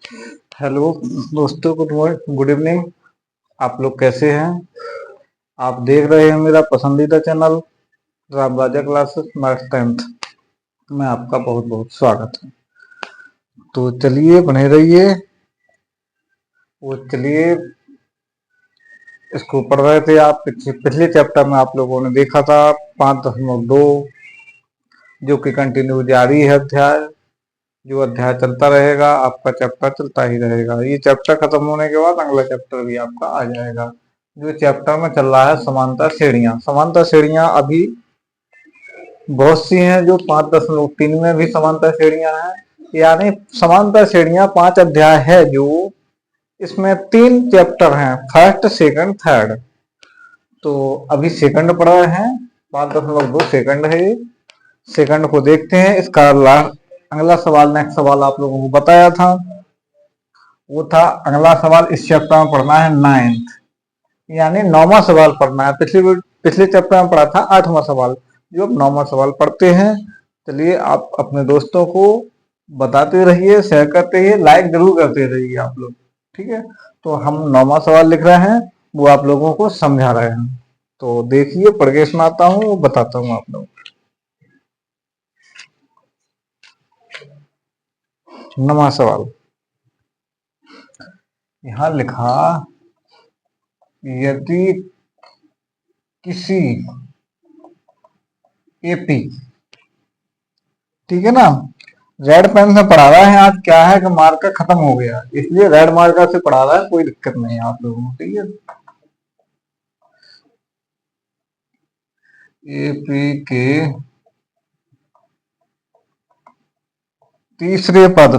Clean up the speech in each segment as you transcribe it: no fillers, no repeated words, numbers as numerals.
Hello दोस्तों, good morning, good evening. आप लोग कैसे हैं? आप देख रहे हैं मेरा पसंदीदा channel Ramraja classes maths 10th में आपका बहुत बहुत स्वागत है। तो चलिए बने रहिए। चलिए, इसको पढ़ रहे थे आप। पिछले चैप्टर में आप लोगों ने देखा था 5.2, जो कि कंटिन्यू जारी है अध्याय। जो अध्याय चलता रहेगा, आपका चैप्टर चलता ही रहेगा। ये चैप्टर खत्म होने के बाद अगला चैप्टर भी आपका आ जाएगा। जो चैप्टर में चल रहा है समांतर श्रेणियां। समांतर श्रेणियां अभी बहुत सी हैं। जो 5.3 में भी समांतर श्रेणियां हैं, यानी समांतर श्रेणियां 5 अध्याय है। जो इसमें 3 चैप्टर हैं, फर्स्ट, सेकंड, थर्ड। तो अभी सेकंड पढ़ रहे हैं, 5.2 सेकंड है। सेकंड को देखते हैं। इसका अगला सवाल, नेक्स्ट सवाल आप लोगों को बताया था, वो था अगला सवाल इस चैप्टर में पढ़ना है 9th, यानी 9वां सवाल पढ़ना है। पिछले चैप्टर में पढ़ा था 8वां सवाल, जो अब 9वां सवाल पढ़ते हैं। चलिए, आप अपने दोस्तों को बताते रहिए, शेयर करते रहिए, लाइक जरूर करते रहिए आप लोग, ठीक है। तो हम 9वां सवाल लिख रहे हैं, वो आप लोगों को समझा रहे हैं। तो देखिए, पढ़ के सुनाता हूँ, वो बताता हूँ आप लोग। 9वां सवाल यहाँ लिखा, यदि किसी एपी, ठीक है ना, रेड पेन से पढ़ा रहा है। आज क्या है कि मार्कर खत्म हो गया, इसलिए रेड मार्कर से पढ़ा रहा है। कोई दिक्कत नहीं है आप लोगों को, ठीक है। एपी के तीसरे पद,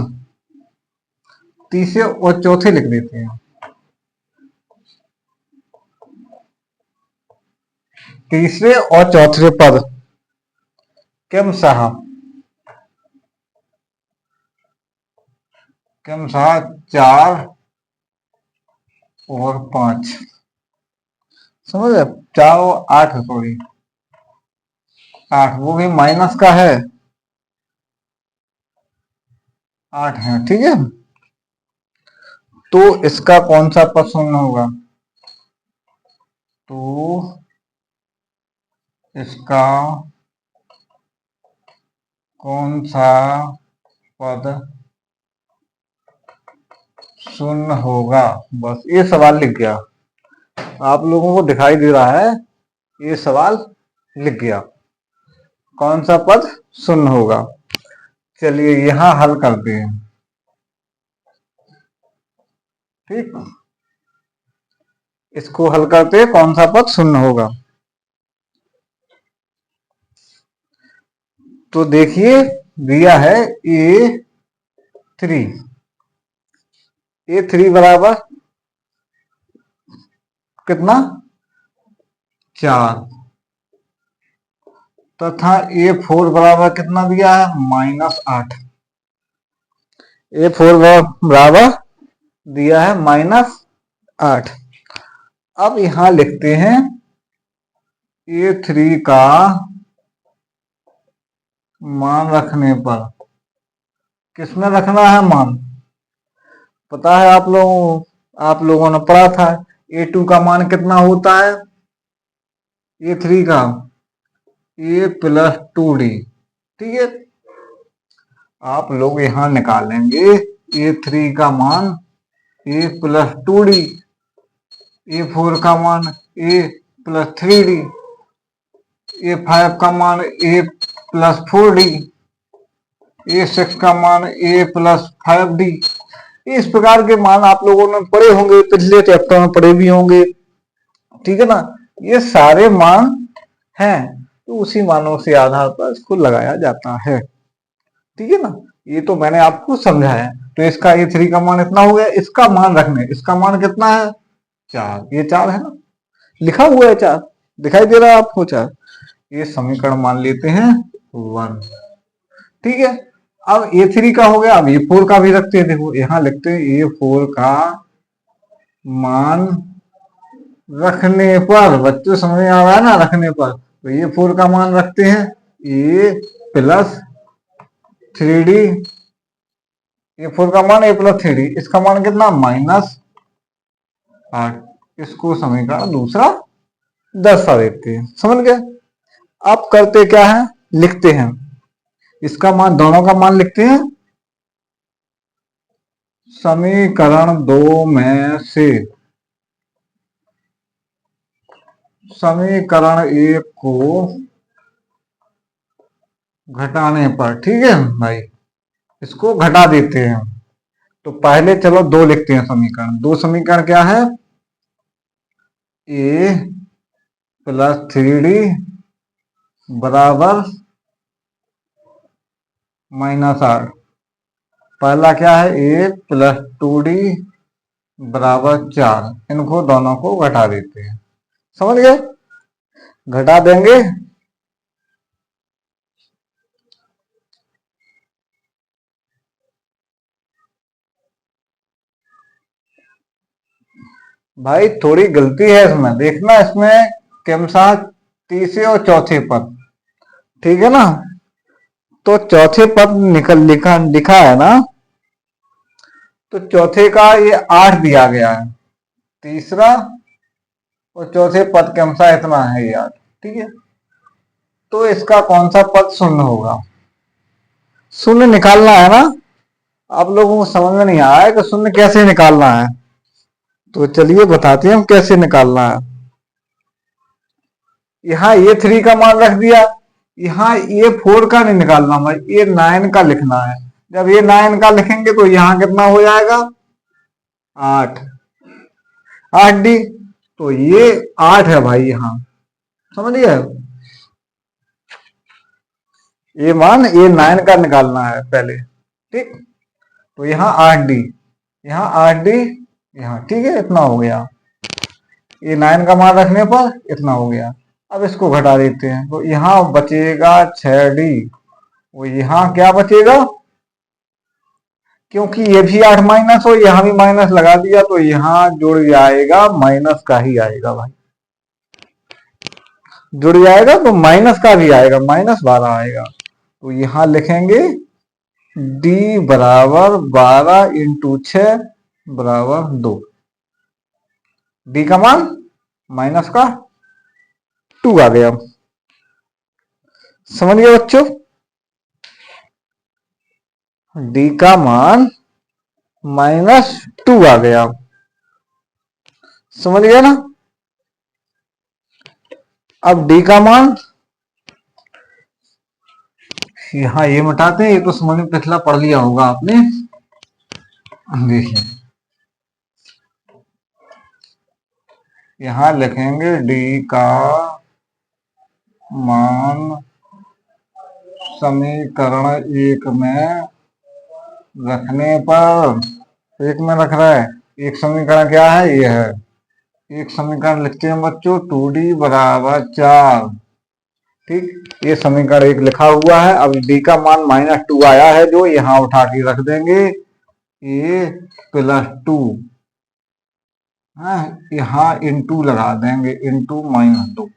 तीसरे और चौथे लिख देते हैं। तीसरे और चौथे पद क्रमशः 4 और 5, समझ रहे? 4 और 8, सॉरी 8, वो भी माइनस का है, 8 है, ठीक है। तो इसका कौन सा पद शून्य होगा? तो इसका कौन सा पद शून्य होगा? बस ये सवाल लिख गया। आप लोगों को दिखाई दे रहा है, ये सवाल लिख गया, कौन सा पद शून्य होगा। चलिए यहां हल करते हैं, ठीक। इसको हल करते हैं, कौन सा पद शून्य होगा। तो देखिए, दिया है A3, A3 बराबर कितना? 4, तथा A4 बराबर कितना दिया है? -8। A4 बराबर दिया है -8। अब यहां लिखते हैं A3 का मान रखने पर, किसमें रखना है मान? पता है आप लोगों ने पढ़ा था। A2 का मान कितना होता है? A3 का A+2D, ठीक है। आप लोग यहां निकालेंगे A3 का मान A+2D, A4 का मान A+3D, A5 का मान A+4D, A6 का मान A+5D। इस प्रकार के मान आप लोगों ने पढ़े होंगे, पिछले चैप्टर में पढ़े भी होंगे, ठीक है ना। ये सारे मान हैं, तो उसी मानों से आधार पर इसको लगाया जाता है, ठीक है ना। ये तो मैंने आपको समझाया। तो इसका A3 का मान इतना हो गया। इसका मान रखने, इसका मान कितना है? 4। ये 4 है ना, लिखा हुआ है 4, दिखाई दे रहा है आपको 4। ये समीकरण मान लेते हैं 1, ठीक है। अब A3 का हो गया, अब A4 का भी रखते हैं। देखो यहां लिखते हैं A4 का मान रखने पर, बच्चों समझ में आ रहा है ना, रखने पर। तो A4 का मान रखते हैं A+3D A4 का मान A+3D, इसका मान कितना -8। इसको समीकरण दूसरा दर्शा देते हैं। समझ गए? अब करते क्या है, लिखते हैं इसका मान, दोनों का मान लिखते हैं। समीकरण 2 में से समीकरण 1 को घटाने पर, ठीक है भाई, इसको घटा देते हैं। तो पहले चलो 2 लिखते हैं समीकरण। 2 समीकरण क्या है, A+3D बराबर -8। पहला क्या है, A+2D बराबर 4। इनको दोनों को घटा देते हैं। समझ गए? घटा देंगे भाई, थोड़ी गलती है इसमें, देखना इसमें क्रमशः तीसरे और चौथे पद, ठीक है ना। तो चौथे पद लिखा है ना, तो चौथे का ये 8 दिया गया है, तीसरा और चौथे पद के अनुसार इतना है ये 8, ठीक है। तो इसका कौन सा पद शून्य होगा, शून्य निकालना है ना। आप लोगों को समझ में नहीं आया कि शून्य कैसे निकालना है, तो चलिए बताते हैं हम कैसे निकालना है। यहाँ A3 का मान रख दिया, यहाँ A4 का नहीं निकालना भाई, A9 का लिखना है। जब A9 का लिखेंगे तो यहाँ कितना हो जाएगा, 8, 8D। तो ये 8 है भाई, यहाँ समझिए, ये मान A9 का निकालना है पहले, ठीक। तो यहाँ 8D, यहाँ 8D, यहाँ, ठीक है, इतना हो गया। A9 का मान रखने पर इतना हो गया। अब इसको घटा देते हैं, तो यहाँ बचेगा 6D। वो यहाँ क्या बचेगा, क्योंकि ये भी 8 माइनस हो, यहाँ भी माइनस लगा दिया, तो यहाँ जुड़ जाएगा, माइनस का ही आएगा भाई, जुड़ जाएगा तो माइनस का भी आएगा, -12 आएगा। तो यहाँ लिखेंगे D बराबर 12 इंटू 6 बराबर 2। D का मान माइनस का 2 आ गया। समझ गए बच्चों? D का मान -2 आ गया। समझ गया ना? अब D का मान, यहाँ ये मिटाते हैं, ये तो समझ में पिछला पढ़ लिया होगा आपने। देखिए यहाँ लिखेंगे D का मान समीकरण 1 में रखने पर, 1 में रख रहा है, एक समीकरण क्या है, ये है। एक समीकरण लिखते हैं बच्चों, 2D बराबर 4, ठीक। ये समीकरण 1 लिखा हुआ है। अब D का मान -2 आया है, जो यहाँ उठा के रख देंगे, A+2, यहाँ इंटू लगा देंगे, इंटू -2।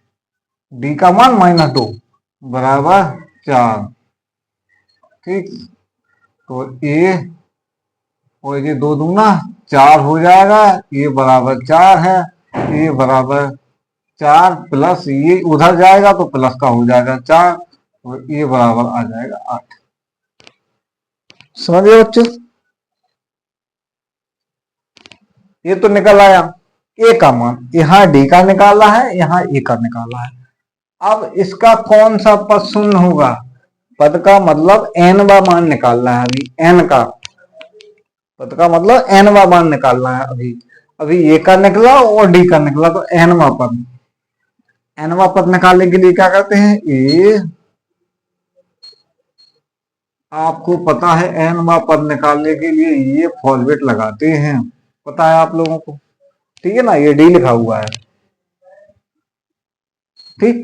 D का मान -2 बराबर 4, ठीक। तो A और ये 2 दूना 4 हो जाएगा, ये बराबर 4 है, ये बराबर 4 प्लस ये उधर जाएगा तो प्लस का हो जाएगा 4, और ये बराबर आ जाएगा 8। समझ गए बच्चों? ये तो निकल आया A का मान, यहाँ D का निकाला है, यहाँ A का निकाला है। अब इसका कौन सा पद शून्य होगा, पद का मतलब n-वा मान निकालना है अभी, n का, पद का मतलब n-वा मान निकालना है अभी। अभी A का निकला और D का निकला, तो n-वा पद, n-वा पद निकालने के लिए क्या करते हैं, आपको पता है n-वा पद निकालने के लिए ये फॉर्मेट लगाते हैं, पता है आप लोगों को, ठीक है ना। ये D लिखा हुआ है, ठीक।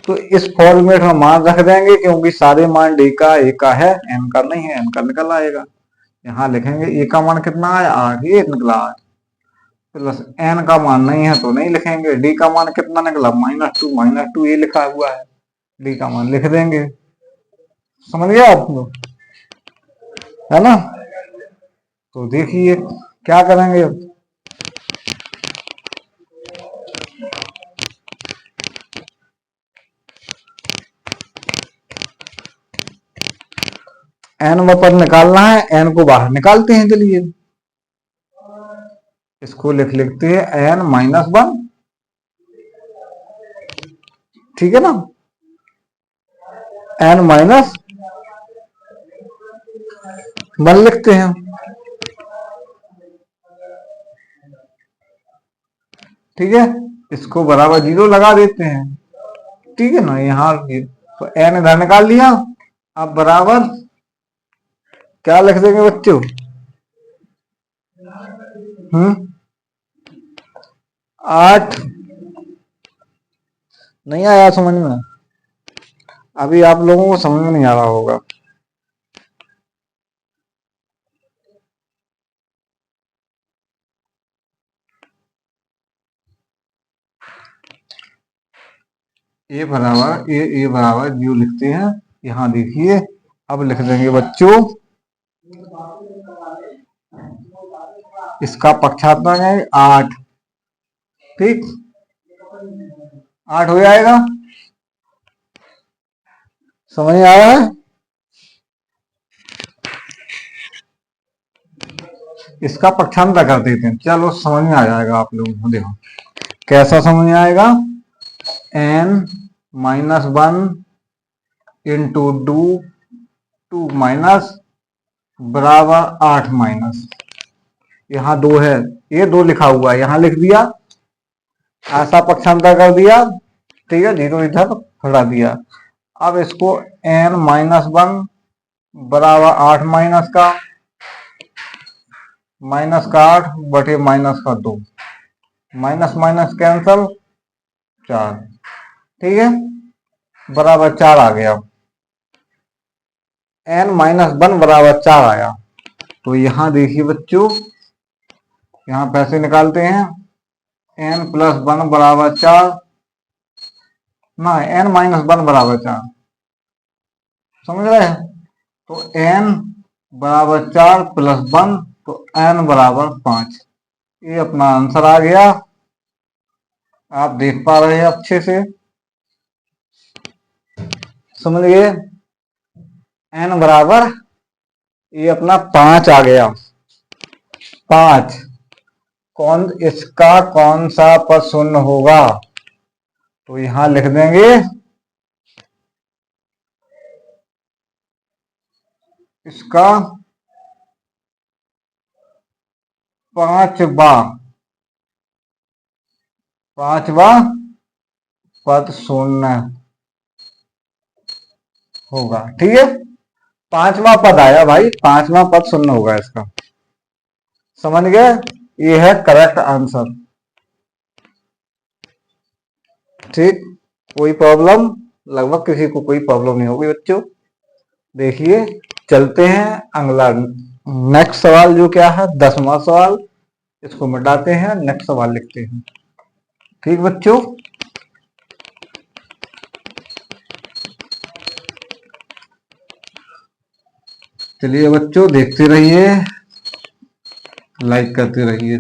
तो इस फॉर्मेट में मान रख देंगे, क्योंकि सारे मान D का A का है, n का नहीं है, n का निकल आएगा। यहाँ लिखेंगे A का मान कितना है, 8, ये निकला 8, प्लस n का मान नहीं है तो नहीं लिखेंगे। D का मान कितना निकला, -2, ये लिखा हुआ है, D का मान लिख देंगे। समझ गया आप लोग, है ना। तो देखिए क्या करेंगे अब। एन पर निकालना है, एन को बाहर निकालते हैं। चलिए इसको लिखते हैं n-1, ठीक है ना। n-1 लिखते हैं, ठीक है। इसको बराबर 0 लगा देते हैं, ठीक है ना। यहाँ तो n इधर निकाल लिया। अब बराबर क्या लिख देंगे बच्चों? 8। नहीं आया समझ में? अभी आप लोगों को समझ में नहीं आ रहा होगा। ए बराबर 0 लिखते हैं। यहाँ देखिए अब लिख देंगे बच्चों, इसका पक्षांतर है 8, ठीक। 8 हो जाएगा, समझ में आ रहा है? इसका पक्षांतर कर देते हैं, चलो समझ में आ जाएगा आप लोगों को। देखो कैसा समझ में आएगा। n-1 इंटू 2 माइनस बराबर 8 माइनस, यहाँ 2 है, ये 2 लिखा हुआ है, यहाँ लिख दिया, ऐसा पक्षांतर कर दिया, ठीक है। 0 इधर हटा दिया। अब इसको n-1 बराबर 8 माइनस का 8 बटे -2, माइनस माइनस कैंसल, 4, ठीक है। बराबर 4 आ गया। n-1 बराबर 4 आया। तो यहाँ देखिए बच्चों, यहाँ पैसे निकालते हैं। n+1 बराबर 4, ना n-1 बराबर 4, समझ रहे हैं? तो n बराबर 4 + 1, तो n बराबर 5। ये अपना आंसर आ गया। आप देख पा रहे हैं अच्छे से, समझ गए? n बराबर ये अपना 5 आ गया। 5 इसका कौन सा पद शून्य होगा? तो यहां लिख देंगे इसका 5वां पद शून्य होगा, ठीक है। 5वां पद आया भाई, 5वां पद शून्य होगा इसका, समझ गए? ये है करेक्ट आंसर, ठीक। कोई प्रॉब्लम, लगभग किसी को कोई प्रॉब्लम नहीं होगी बच्चों। देखिए चलते हैं अगला, नेक्स्ट सवाल जो क्या है 10वां सवाल, इसको मिटाते हैं, नेक्स्ट सवाल लिखते हैं, ठीक बच्चों। चलिए बच्चों देखते रहिए, लाइक करते रहिए।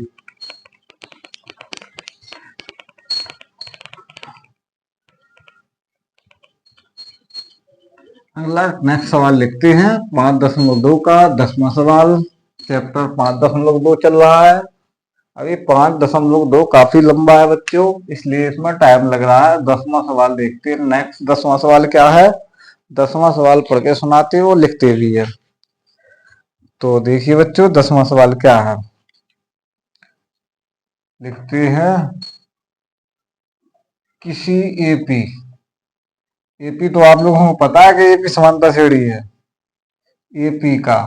अगला नेक्स्ट सवाल लिखते हैं 5.2 का 10वां सवाल, चैप्टर 5.2 चल रहा है। अभी 5.2 काफी लंबा है बच्चों, इसलिए इसमें टाइम लग रहा है। 10वां सवाल देखते हैं। नेक्स्ट 10वां सवाल क्या है? 10वां सवाल पढ़ के सुनाते हो, लिखते भी है। तो देखिए बच्चों 10वां सवाल क्या है, लिखते हैं। किसी एपी, एपी तो आप लोगों को पता है कि एपी समांतर श्रेणी है। एपी का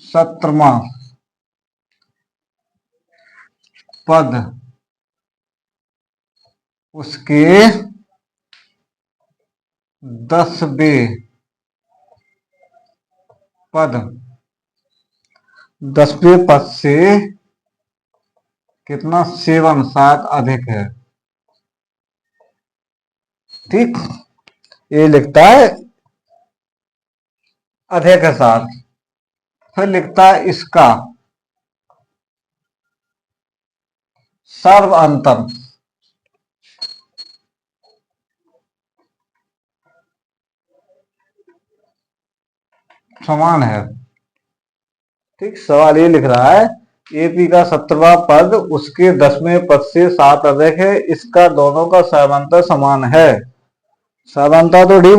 17वां पद उसके 10वें पद, 10वें पद से कितना 7 अधिक है, ठीक। ये लिखता है अधिक है 7, फिर लिखता है इसका सर्व अंतर समान है। ठीक, सवाल ये लिख रहा है एपी का 17वां पद उसके 10वें पद से 7 अधिक है, इसका दोनों का सर्वांतर समान है। सर्वांतर तो डी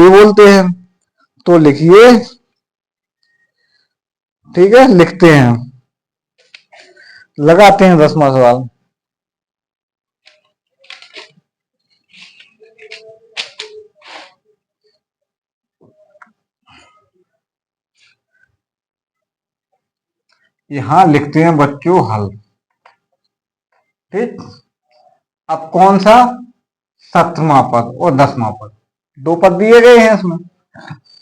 बोलते हैं, तो लिखिए। ठीक है, लिखते हैं, लगाते हैं 10वां सवाल। यहां लिखते हैं बच्चों हल। ठीक, अब कौन सा 7वां पद और 10वां पद, दो पद दिए गए हैं इसमें,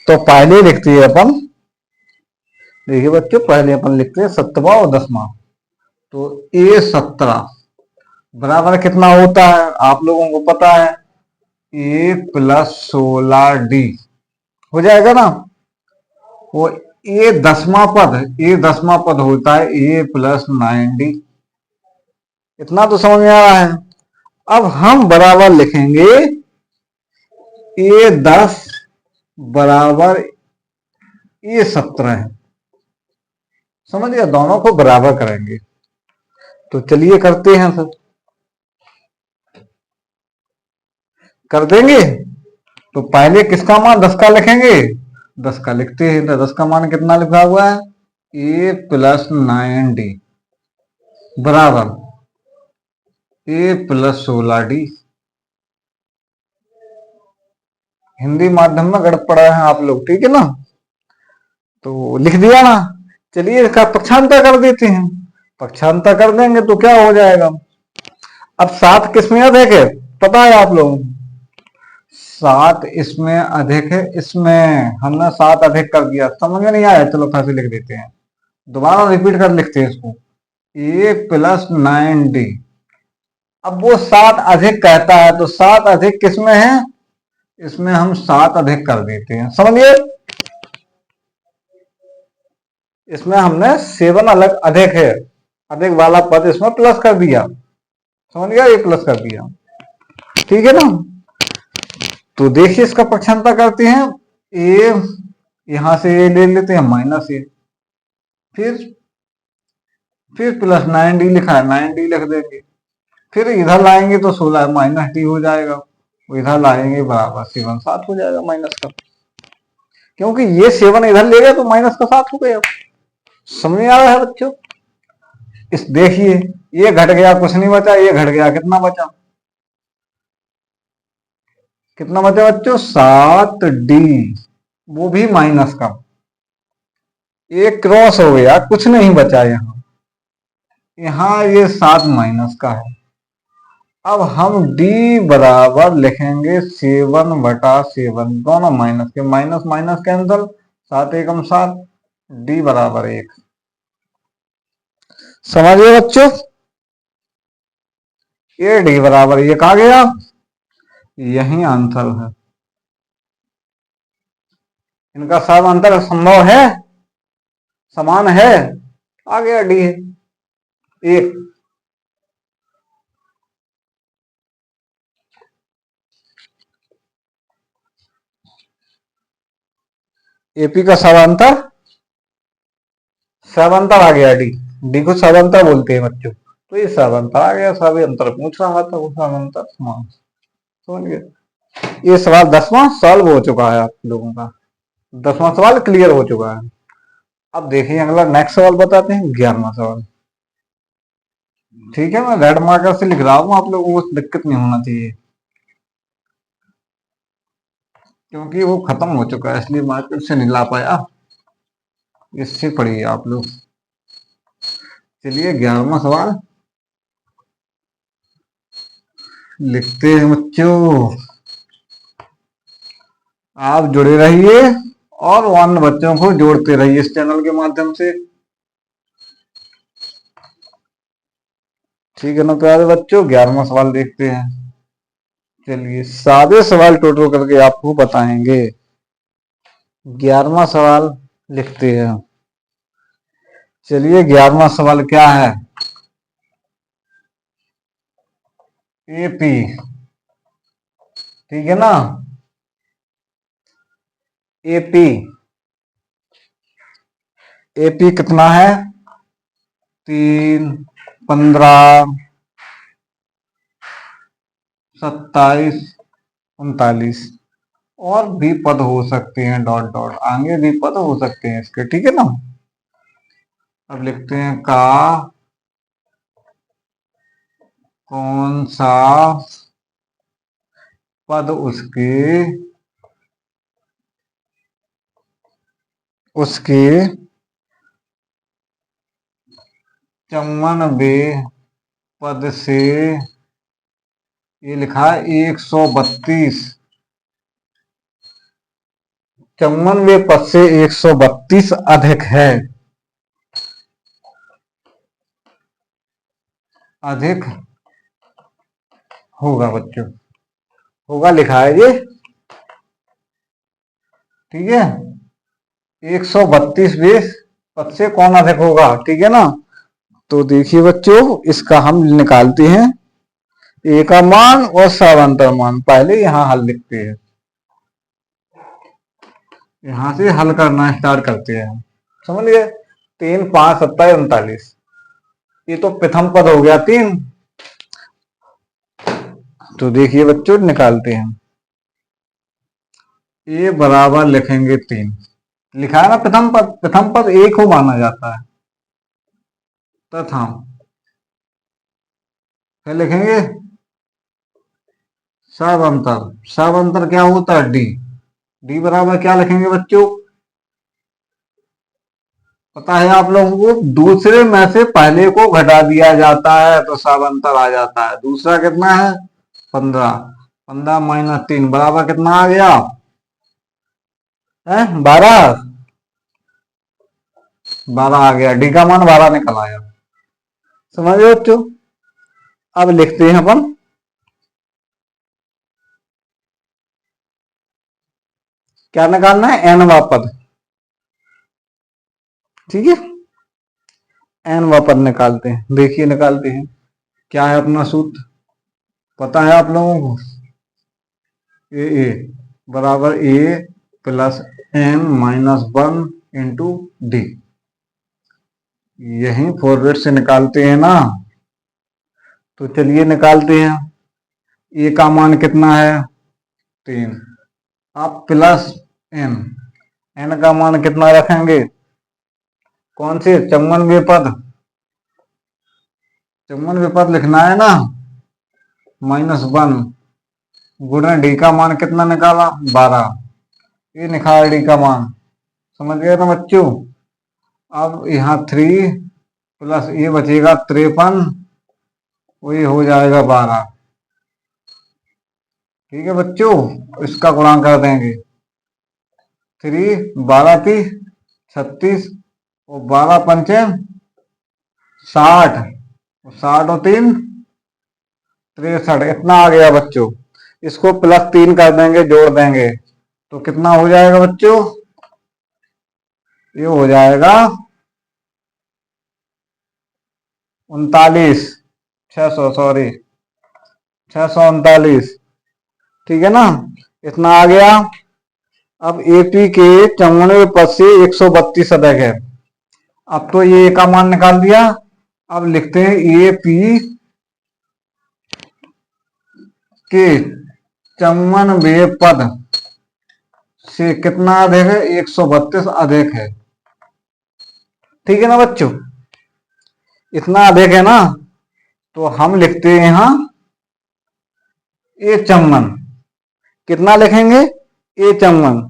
तो पहले लिखते हैं अपन, देखिए बच्चों पहले अपन लिखते हैं 7वां और 10वां। तो A17 बराबर कितना होता है आप लोगों को पता है, A + 16D हो जाएगा ना। वो A10वां पद होता है A + 9D। इतना तो समझ में आ रहा है। अब हम बराबर लिखेंगे A10 बराबर A17 है, समझ गया, दोनों को बराबर करेंगे। तो चलिए करते हैं सर, कर देंगे। तो पहले किसका मान 10 का लिखेंगे, 10 का लिखते हैं। तो 10 का मान कितना लिखा हुआ है, A + 9D बराबर A + 16D। हिंदी माध्यम में गणित पढ़ा है आप लोग, ठीक है ना। तो लिख दिया ना। चलिए इसका पक्षांतर कर देते हैं। पक्षांतर कर देंगे तो क्या हो जाएगा, अब 7 किसमें अधिक है पता है आप लोगों को, 7 इसमें अधिक है, इसमें हमने 7 अधिक कर दिया, समझ में नहीं आया, चलो फिर से लिख देते हैं, दोबारा रिपीट कर लिखते हैं इसको A + 9D। अब वो 7 अधिक कहता है तो 7 अधिक किसमें है, इसमें हम 7 अधिक कर देते हैं, समझिए। इसमें हमने 7 अलग अधिक है, अधिक वाला पद इसमें प्लस कर दिया, समझ गया, ये प्लस कर दिया, ठीक है ना। तो देखिए इसका पक्षांतर करते हैं, ए यहां से ए ले लेते हैं -A, फिर + 9D लिखा है, 9D लिख देंगे, फिर इधर लाएंगे तो 16 -D हो जाएगा, इधर लाएंगे बराबर 7 7 हो जाएगा माइनस का, क्योंकि ये 7 इधर ले गए तो माइनस का 7 हो गया। समझ में आ रहा है बच्चों, इस देखिए ये घट गया, कुछ नहीं बचा, ये घट गया, कितना बचा, कितना बचा बच्चों, 7D, वो भी माइनस का, एक क्रॉस हो गया, कुछ नहीं बचा यहाँ, यहाँ ये 7 माइनस का है। अब हम D बराबर लिखेंगे 7/7, दोनों माइनस के, माइनस माइनस कैंसल, 7 एकम 7, D बराबर 1। समझिए बच्चों, ये D बराबर 1 आ गया, यही आंसर है। इनका सब अंतर संभव है, समान है, आ गया D 1। एपी का सब अंतर आ गया, डी को सब अंतर बोलते हैं बच्चों, तो ये सब अंतर आ गया, सभी अंतर पूछ रहा था, वो सब अंतर समान, समझ गए। ये सवाल 10वां सॉल्व हो चुका है आप लोगों का, 10वां सवाल क्लियर हो चुका है। अब देखिए अगला नेक्स्ट सवाल बताते हैं, 11वां सवाल। ठीक है, मैं रेड मार्कर से लिख रहा हूं, आप लोगों को दिक्कत नहीं होना चाहिए, क्योंकि वो खत्म हो चुका है इसलिए मार्कर से नहीं ला पाया, इससे पढ़िए आप लोग। चलिए 11वां सवाल लिखते हैं बच्चों, आप जुड़े रहिए और अन्य बच्चों को जोड़ते रहिए इस चैनल के माध्यम से, ठीक है ना प्यारे बच्चों। 11वां सवाल देखते हैं, चलिए सादे सवाल टोटल करके आपको बताएंगे। 11वां सवाल लिखते हैं, चलिए 11वां सवाल क्या है। एपी, ठीक है ना। एपी, एपी कितना है? 3, 15, 27, 39। और भी पद हो सकते हैं, डॉट डॉट, आगे भी पद हो सकते हैं इसके, ठीक है ना। अब लिखते हैं का कौन सा पद उसके उसके 54वें पद से, ये लिखा है 132, 54वें पद से 132 अधिक है। अधिक होगा बच्चों, होगा लिखा है ये, ठीक है। 132वें पद से कौन अधिक होगा, ठीक है ना। तो देखिए बच्चों, इसका हम निकालते हैं ए का मान और सावंतर मान। पहले यहां हल लिखते हैं, यहां से हल करना स्टार्ट करते हैं हम, समझ गए। 3, 5, 27, 39, ये तो प्रथम पद हो गया 3। तो देखिए बच्चों, निकालते हैं। ए बराबर लिखेंगे 3, लिखा है ना प्रथम पद, प्रथम पद एक को माना जाता है, तथा फिर लिखेंगे सब अंतर। सब अंतर क्या होता है? डी। डी बराबर क्या लिखेंगे बच्चों? पता है आप लोगों को, दूसरे में से पहले को घटा दिया जाता है तो सब अंतर आ जाता है। दूसरा कितना है? 15। 15 माइनस 3 बराबर कितना आ गया? 12। 12 आ गया, डी का मान 12 निकल आया। समझ रहे बच्चों। अब लिखते हैं अपन क्या निकालना है, एनवा पद, ठीक है। एनवा पद निकालते हैं, देखिए निकालते हैं। क्या है अपना सूत्र, पता है आप लोगों को। ए बराबर A plus N minus 1 into D. यही फॉरवर्ड से निकालते हैं ना, तो चलिए निकालते हैं। ए का मान कितना है? 3। आप प्लस एन, एन का मान कितना रखेंगे? कौन से 54वें पद, 54वें पद लिखना है ना, -1 गुणा डी का मान कितना निकाला? 12। ये निकाला डी का मान, समझ गए ना बच्चों। अब यहाँ 3 प्लस ये बचेगा 53, वही हो जाएगा 12, ठीक है बच्चों। इसका गुणा कर देंगे, 3 12 30 36 और 12 पंचे 60, 60 और 3 63, इतना आ गया बच्चों। इसको +3 कर देंगे, जोड़ देंगे तो कितना हो जाएगा बच्चों? ये हो जाएगा 39, 600, सॉरी 639, ठीक है ना। इतना आ गया। अब एपी के 54वें पद से 132 अधिक है। अब तो ये का मान निकाल दिया। अब लिखते हैं एपी के 54वें पद से कितना अधिक है? 132 अधिक है, ठीक है ना बच्चों। इतना अधिक है ना, तो हम लिखते हैं यहां ए 54। कितना लिखेंगे? ए 54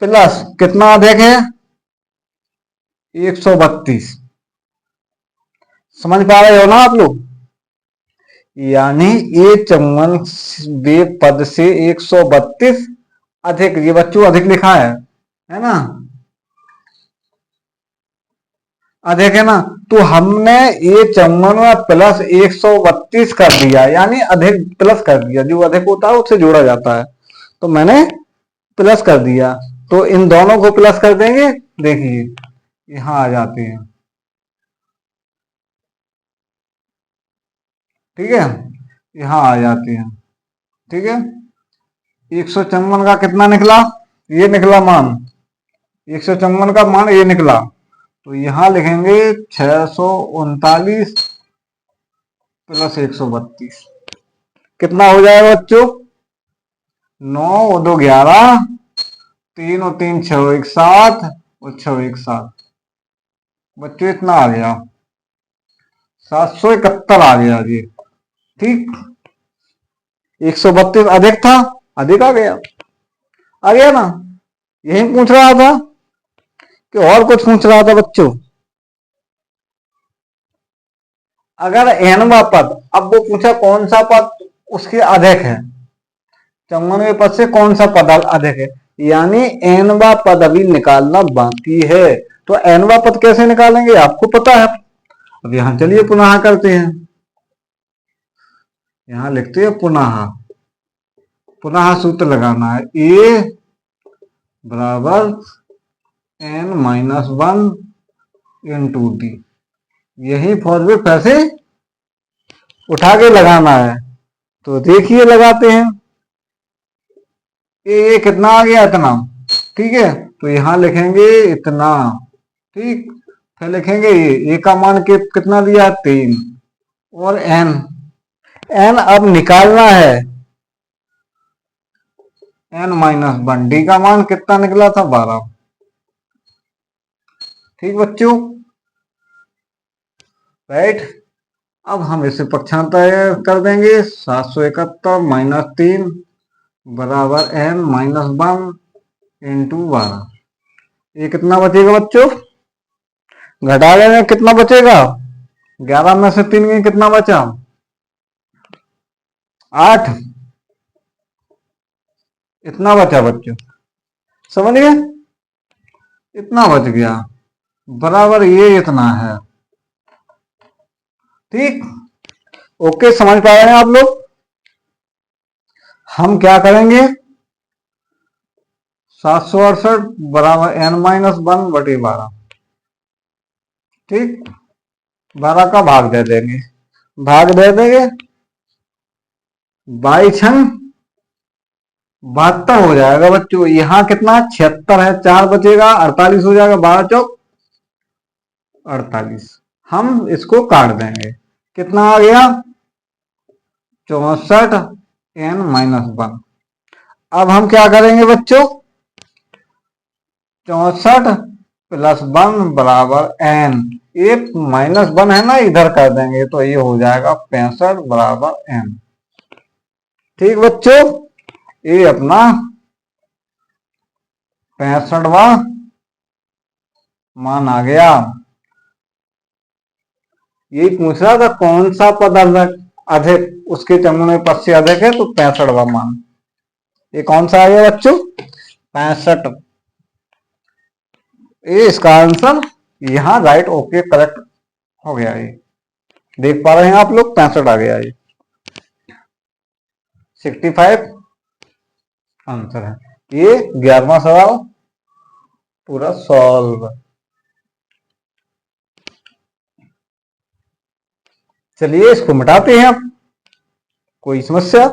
प्लस कितना अधिक है? 132। समझ पा रहे हो ना आप लोग। यानी ए 54वें पद से 132 अधिक, ये बच्चों अधिक लिखा है ना, अधिक है ना। तो हमने ए 54 प्लस 132 कर दिया, यानी अधिक प्लस कर दिया। जो अधिक होता है उससे जोड़ा जाता है, तो मैंने प्लस कर दिया। तो इन दोनों को प्लस कर देंगे, देखिए यहां आ जाते हैं। ठीक है, यहाँ आ जाती है। ठीक है, 154 का कितना निकला, ये निकला मान, 154 का मान ये निकला, तो यहाँ लिखेंगे 639 प्लस 132, कितना हो जाएगा बच्चों, 9 और 2 11, 3 और 3 6 1 7 और 6 1 7, बच्चों इतना आ गया, 771 आ गया जी। ठीक, 132 अधिक था, अधिक आ गया ना, यही पूछ रहा था कि और कुछ पूछ रहा था बच्चों। अगर एनवा पद, अब वो पूछा कौन सा पद उसके अधिक है, 54वें पद से कौन सा पद अधिक है, यानी एनवा पद अभी निकालना बाकी है। तो एनवा पद कैसे निकालेंगे आपको पता है। अब यहां चलिए पुनः करते हैं, यहां लिखते हैं पुनः, पुनः सूत्र लगाना है, ए बराबर n-1 इंटू डी, यही फॉर्मूले फिर से उठा के लगाना है। तो देखिए लगाते हैं, ये कितना आ गया, इतना। ठीक है, तो यहां लिखेंगे इतना। ठीक, फिर लिखेंगे ये का मान कितना दिया, 3, और n, n अब निकालना है, n-1, डी का मान कितना निकला था, 12। ठीक बच्चों, राइट। अब हम इसे पक्षांतर कर देंगे, 771 माइनस 3 बराबर n-1 इंटू 12, ये कितना बचेगा बच्चों, घटा देंगे कितना बचेगा, 11 में से 3 में कितना बचा, 8, इतना बचा बच्चों, समझ गए, इतना बच गया, बराबर ये इतना है। ठीक, ओके, समझ पा रहे हैं आप लोग। हम क्या करेंगे, 768 बराबर n-1 बटे 12, ठीक, 12 का भाग दे देंगे, भाग दे देंगे, 22 72 हो जाएगा बच्चों, यहाँ कितना 76 है, 4 बचेगा, 48 हो जाएगा, 12 चौक 48, हम इसको काट देंगे, कितना आ गया, 64 n-1। अब हम क्या करेंगे बच्चों, 64 प्लस 1 बराबर n, ये -1 है ना, इधर कर देंगे तो ये हो जाएगा 65 बराबर n। ठीक बच्चों, ये अपना 65वां मान आ गया। यही पूछ रहा था कौन सा पद अधिक, उसके चमूने पद से अधिक है, तो 65वां मान, ये कौन सा आ गया बच्चों, 65। ये इसका आंसर यहाँ राइट, ओके, करेक्ट हो गया। ये देख पा रहे हैं आप लोग, 65 आ गया, ये 65 आंसर है। ये 11वां सवाल पूरा सॉल्व। चलिए इसको मिटाते हैं अब। कोई समस्या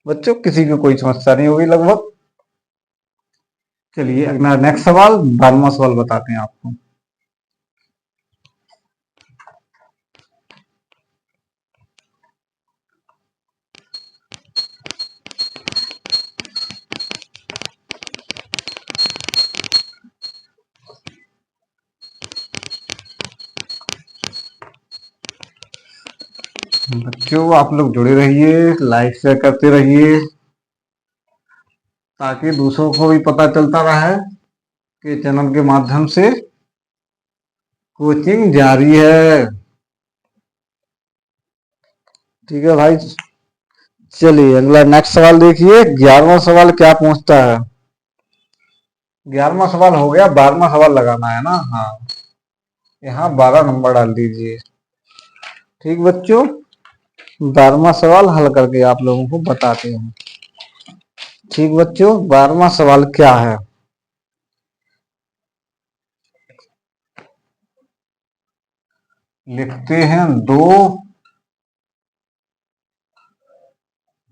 बच्चों, किसी को कोई समस्या नहीं होगी लगभग। चलिए अगला नेक्स्ट सवाल, 12वां सवाल बताते हैं आपको। बच्चों आप लोग जुड़े रहिए, लाइक शेयर करते रहिए, ताकि दूसरों को भी पता चलता रहे कि चैनल के माध्यम से कोचिंग जारी है। ठीक है भाई, चलिए अगला नेक्स्ट सवाल देखिए। 11वां सवाल क्या पूछता है, 11वां सवाल हो गया, 12वां सवाल लगाना है ना। हाँ, यहाँ 12 नंबर डाल दीजिए। ठीक बच्चों, 12वां सवाल हल करके आप लोगों को बताते हैं। ठीक बच्चों, 12वां सवाल क्या है, लिखते हैं 2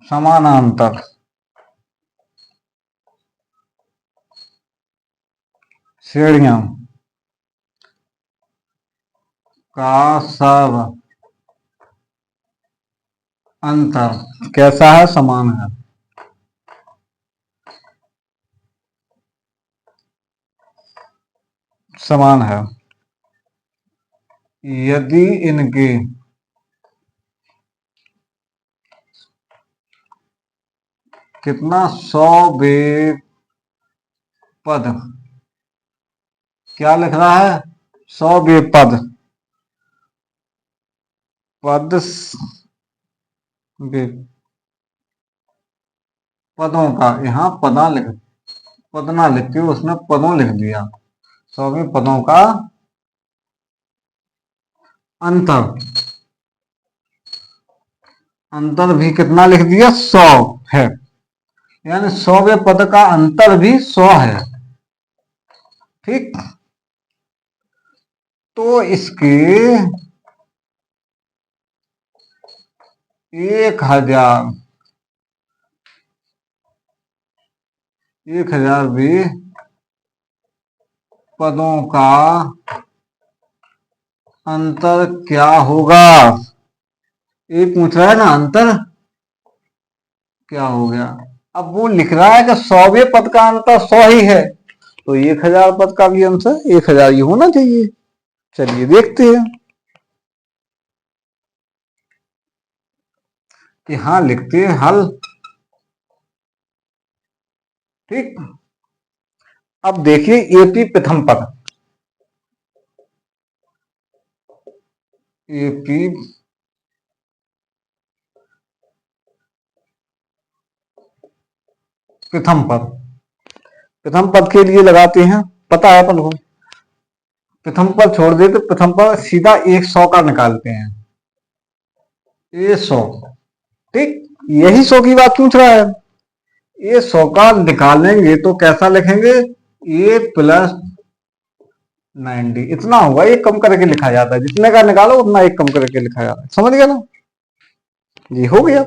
समानांतर श्रेणियों का सब अंतर कैसा है? समान है। समान है यदि इनके कितना 100 पद, क्या लिख रहा है? 100 पद, पद पदों का, यहाँ पदना लिख के उसने पदों लिख दिया। 100 पदों का अंतर भी कितना लिख दिया? 100 है। यानी 100वें पद का अंतर भी 100 है। ठीक, तो इसके 1000 भी पदों का अंतर क्या होगा? ये पूछ रहा है ना, अंतर क्या हो गया। अब वो लिख रहा है कि 100वें पद का अंतर 100 ही है, तो 1000 पद का भी आंसर 1000 ही होना चाहिए। चलिए देखते हैं। यहां लिखते हैं हल। ठीक, अब देखिए एपी प्रथम पद, एपी प्रथम पद, प्रथम पद के लिए लगाते हैं, पता है अपन को। प्रथम पद छोड़ दे तो प्रथम पद सीधा 100 का निकालते हैं। ये 100, ठीक, यही 100 की बात पूछ रहा है। ये 100 का निकालेंगे तो कैसा लिखेंगे? ए प्लस 90, इतना होगा। एक कम करके लिखा जाता है, जितने का निकालो उतना एक कम करके लिखा जाता है। समझ गया ना? जी हो गया।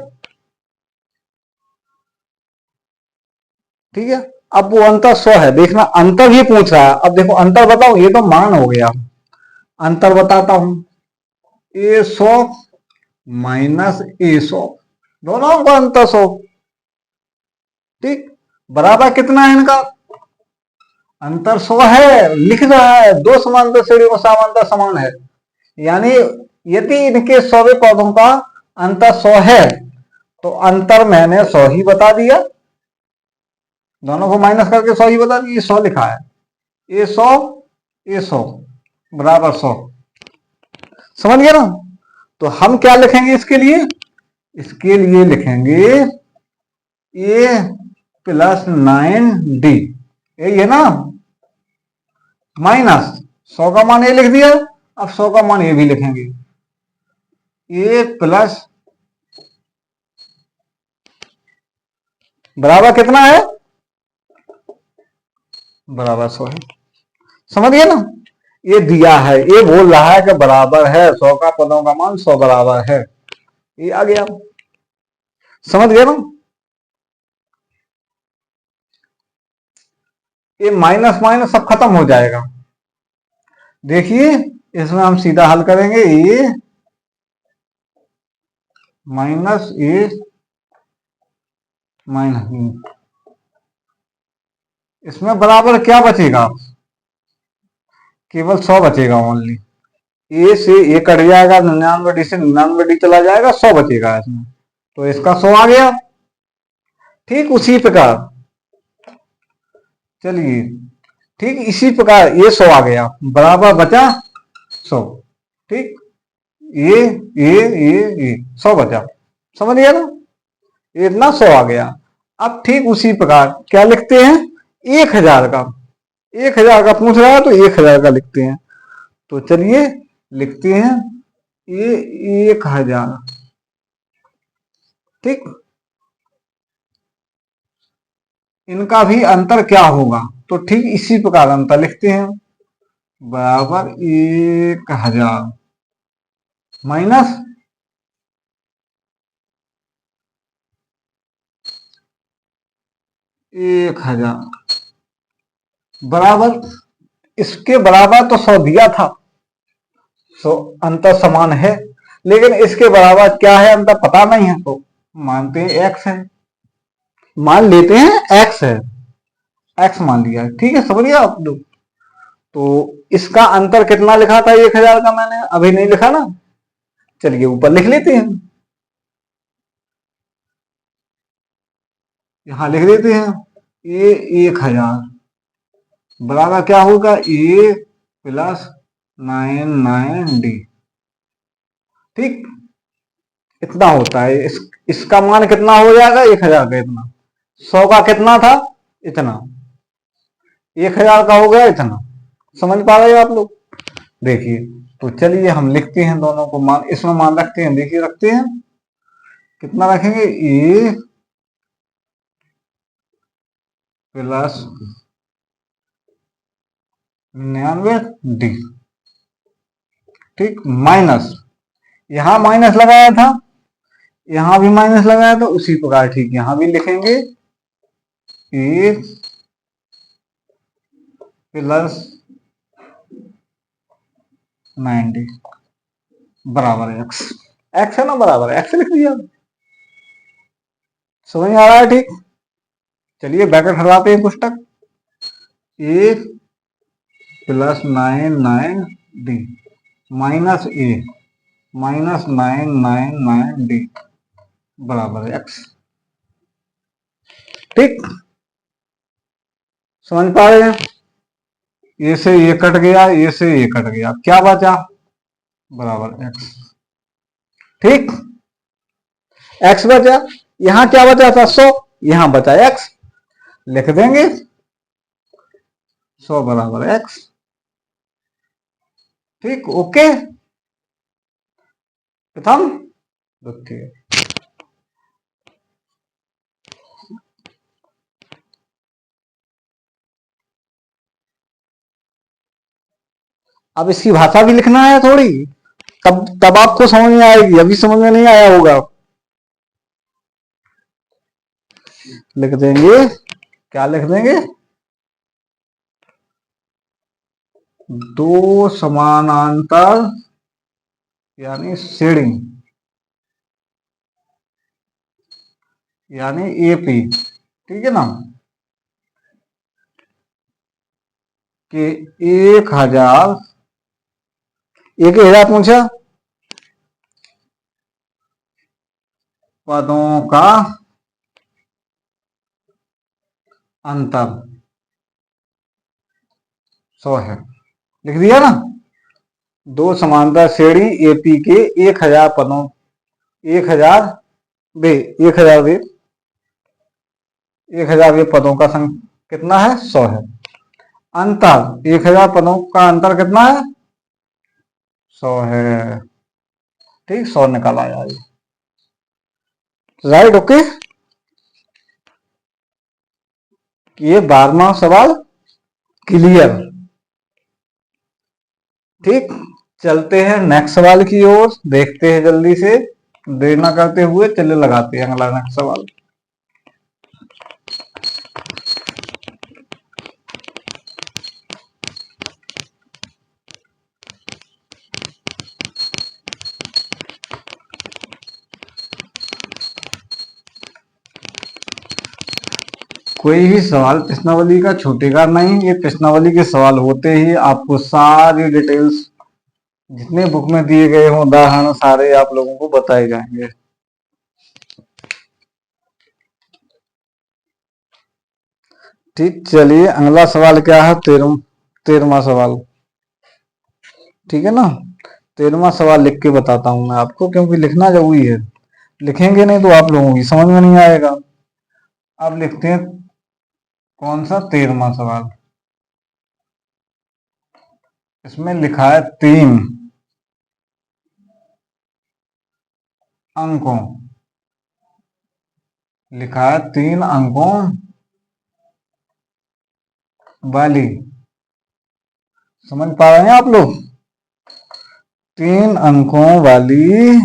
ठीक है, अब वो अंतर 100 है, देखना अंतर ही पूछ रहा है। अब देखो अंतर बताओ, ये तो मान हो गया। अंतर बताता हूं, ए 100 माइनस ए 100, दोनों का अंतर 100। ठीक, बराबर कितना है इनका? अंतर 100 है, लिख रहा है। दो समांतर श्रेणियों का समांतर समान है, यानी यदि इनके 100वें पदों का अंतर 100 है तो अंतर मैंने 100 ही बता दिया, दोनों को माइनस करके 100 ही बता दिया। 100 लिखा है, ए 100 ए 100 बराबर 100। समझ गया ना? तो हम क्या लिखेंगे इसके लिए? इसके लिए लिखेंगे ए प्लस 9D, यही है ना, माइनस 100 का मान ए लिख दिया। अब 100 का मान ए भी लिखेंगे, ए प्लस बराबर कितना है? बराबर 100 है। समझ गए ना? ये दिया है, ये बोल रहा है कि बराबर है 100 का पदों का मान 100 बराबर है, ये आ गया। समझ गए ना? ये माइनस माइनस सब खत्म हो जाएगा। देखिए इसमें हम सीधा हल करेंगे, ये माइनस ए माइनस, इसमें बराबर क्या बचेगा? केवल 100 बचेगा ओनली। ए से ए कट जाएगा, 99D से 99D चला जाएगा, 100 बचेगा इसमें, तो इसका 100 आ गया। ठीक उसी प्रकार, चलिए ठीक इसी प्रकार ये 100 आ गया, बराबर बचा 100। ठीक, ये 100 बचा। समझ गया ना? ये इतना 100 आ गया। अब ठीक उसी प्रकार क्या लिखते हैं? 1000 का, 1000 का पूछ रहा है तो 1000 का लिखते हैं। तो चलिए लिखते हैं ये 1000। ठीक, इनका भी अंतर क्या होगा? तो ठीक इसी प्रकार अंतर लिखते हैं, बराबर 1000 माइनस 1000 बराबर, इसके बराबर तो 100 दिया था, तो अंतर समान है, लेकिन इसके बराबर क्या है अंतर पता नहीं है, तो मानते हैं एक्स है, मान लेते हैं एक्स है, एक्स मान लिया है, ठीक है, समझ गया आप लोग। तो इसका अंतर कितना लिखा था 1000 का, मैंने अभी नहीं लिखा ना, चलिए ऊपर लिख लेते हैं, यहां लिख देते हैं, ये 1000 बराबर क्या होगा, ए प्लस 99D, ठीक, इतना होता है। इसका मान कितना हो जाएगा 1000 का, इतना 100 का कितना था, इतना 1000 का हो गया इतना, समझ पा रहे हो आप लोग। देखिए, तो चलिए हम लिखते हैं दोनों को मान, इसमें मान रखते हैं, देखिए रखते हैं, कितना रखेंगे, ए प्लस 99D, ठीक, माइनस, यहां माइनस लगाया था, यहां भी माइनस लगाया था, उसी प्रकार ठीक यहां भी लिखेंगे, ए प्लस 90 बराबर एक्स, एक्स है ना, बराबर एक्स लिख दिया, समझ आ रहा है, ठीक। चलिए ब्रैकेट हटाते हैं पुस्तक, ए प्लस 99D माइनस ए माइनस 999D बराबर एक्स, ठीक, समझ पा रहे हैं। ये से ये कट गया, ये से ये कट गया, क्या बचा, बराबर एक्स, ठीक, एक्स बचा, यहां क्या बचा था 100, यहां बचा एक्स, लिख देंगे 100 बराबर एक्स, ठीक, ओके, प्रथम द्वितीय। अब इसकी भाषा भी लिखना है थोड़ी, तब तब आपको समझ में आएगी, अभी समझ में नहीं आया होगा। लिख देंगे, क्या लिख देंगे, दो समानांतर यानी श्रेणी, यानी एपी, ठीक है ना, कि 1000 पूछा पदों का अंतर 100 है, लिख दिया ना, दो समांतर श्रेणी एपी के 1000 पदों, 1000 बे 1000 बे 1000 बे पदों का कितना है 100 है, अंतर 1000 पदों का अंतर कितना है 100 है, ठीक, 100 निकाला आया, राइट, ओके। ये 12वां सवाल क्लियर, ठीक, चलते हैं नेक्स्ट सवाल की ओर, देखते हैं जल्दी से, देर ना करते हुए चले लगाते हैं अगला नेक्स्ट सवाल। कोई भी सवाल प्रश्नावली का छूटेगा नहीं, ये प्रश्नावली के सवाल होते ही आपको सारी डिटेल्स जितने बुक में दिए गए हों उदाहरण सारे आप लोगों को बताए जाएंगे। ठीक, चलिए अगला सवाल क्या है, 13वां सवाल, ठीक है ना, 13वां सवाल लिख के बताता हूं मैं आपको, क्योंकि लिखना जरूरी है, लिखेंगे नहीं तो आप लोगों की समझ में नहीं आएगा। अब लिखते हैं कौन सा 13वां सवाल, इसमें लिखा है 3 अंकों, लिखा है 3 अंकों वाली, समझ पा रहे हैं आप लोग, 3 अंकों वाली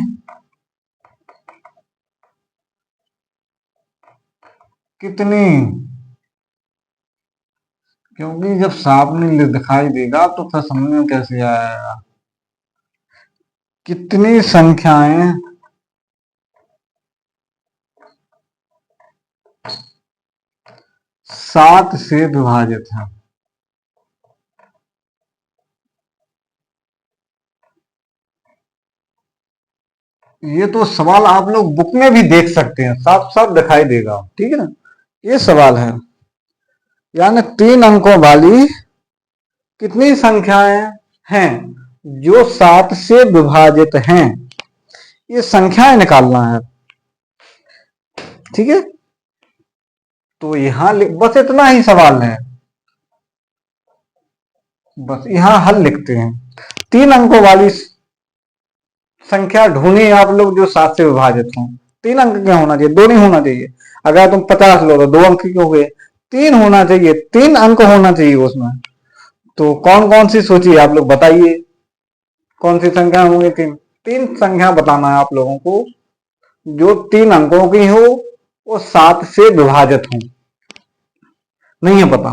कितनी क्योंकि जब साफ नहीं दिखाई देगा तो फिर समझ में कैसे आएगा। कितनी संख्याएं 7 से विभाजित हैं? ये तो सवाल आप लोग बुक में भी देख सकते हैं, साफ साफ दिखाई देगा, ठीक है ना। ये सवाल है, यानी 3 अंकों वाली कितनी संख्याएं हैं जो 7 से विभाजित हैं, ये संख्याएं निकालना है, ठीक है। तो यहां बस इतना ही सवाल है, बस यहां हल लिखते हैं। 3 अंकों वाली संख्या ढूंढी आप लोग जो 7 से विभाजित हो। 3 अंक क्या होना चाहिए, 2 नहीं होना चाहिए। अगर तुम 50 लो तो 2 अंक क्यों हुए, 3 होना चाहिए, 3 अंक होना चाहिए उसमें। तो कौन कौन सी सोचिए आप लोग, बताइए कौन सी संख्या होंगी। 3 संख्या बताना है आप लोगों को जो 3 अंकों की हो और 7 से विभाजित हो। नहीं है पता,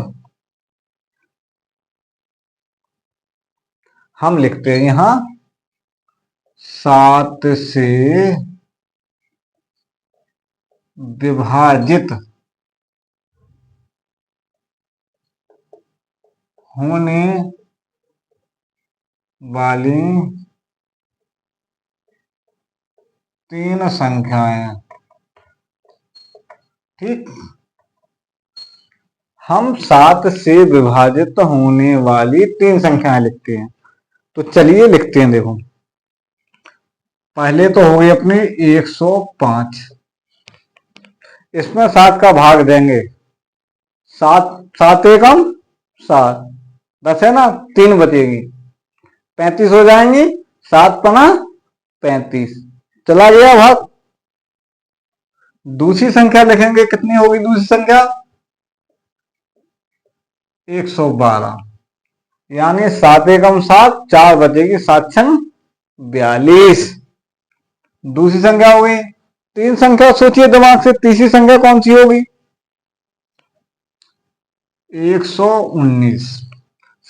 हम लिखते हैं यहां 7 से विभाजित होने वाली 3 संख्याएं, ठीक। हम 7 से विभाजित होने वाली 3 संख्याएं लिखते हैं। तो चलिए लिखते हैं, देखो पहले तो हो गई अपनी 105, इसमें 7 का भाग देंगे, 7 7 एकम 7, 10 है ना, 3 बचेगी, 35 हो जाएंगी, 7 पना 35, चला गया भाग। दूसरी संख्या लिखेंगे, कितनी होगी दूसरी संख्या, 112, यानी 7 एकम 7, 4 बचेगी, 7 छंग 42। दूसरी संख्या हो गई। 3 संख्या सोचिए दिमाग से, तीसरी संख्या कौन सी होगी, 119,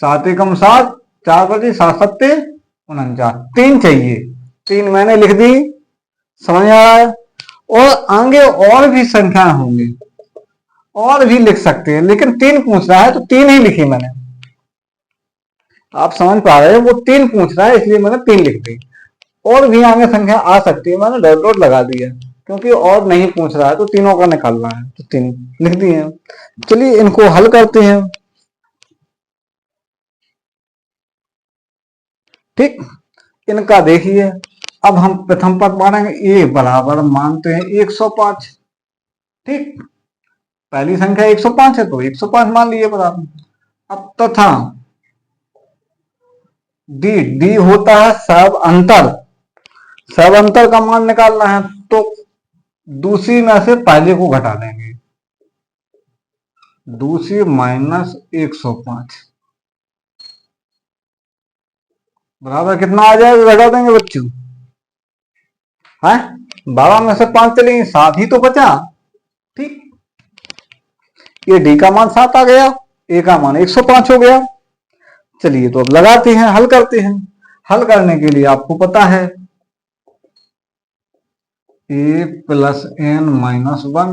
7 एकम 7, 4 बजे 7 सत्ते 49, 3 चाहिए, 3 मैंने लिख दी, समझ आ रहा है। और आगे और भी संख्या होंगी, और भी लिख सकते हैं, लेकिन 3 पूछ रहा है तो 3 ही लिखी मैंने। आप समझ पा रहे हैं, वो 3 पूछ रहा है इसलिए मैंने 3 लिख दी। और भी आगे संख्या आ सकती है, मैंने डॉट डॉट लगा दिया क्योंकि और नहीं पूछ रहा है तो तीनों का निकालना है, तो 3 लिख दिए। चलिए इनको हल करते हैं, ठीक। इनका देखिए, अब हम प्रथम पद मानेंगे, ए बराबर मानते हैं 105, ठीक। पहली संख्या 105 है तो 105 मान लिए बराबर। अब तथा डी, डी होता है सब अंतर, सब अंतर का मान निकालना है, तो दूसरी में से पहले को घटा देंगे, दूसरी माइनस 105 बराबर कितना आ जाएगा, घटा देंगे बच्चों, है 12 में से 5 चलेंगे, 7 ही तो बचा, ठीक। ये डी का मान 7 आ गया, ए का मान 105 हो गया। चलिए तो अब लगाते हैं, हल करते हैं। हल करने के लिए आपको पता है ए प्लस एन माइनस 1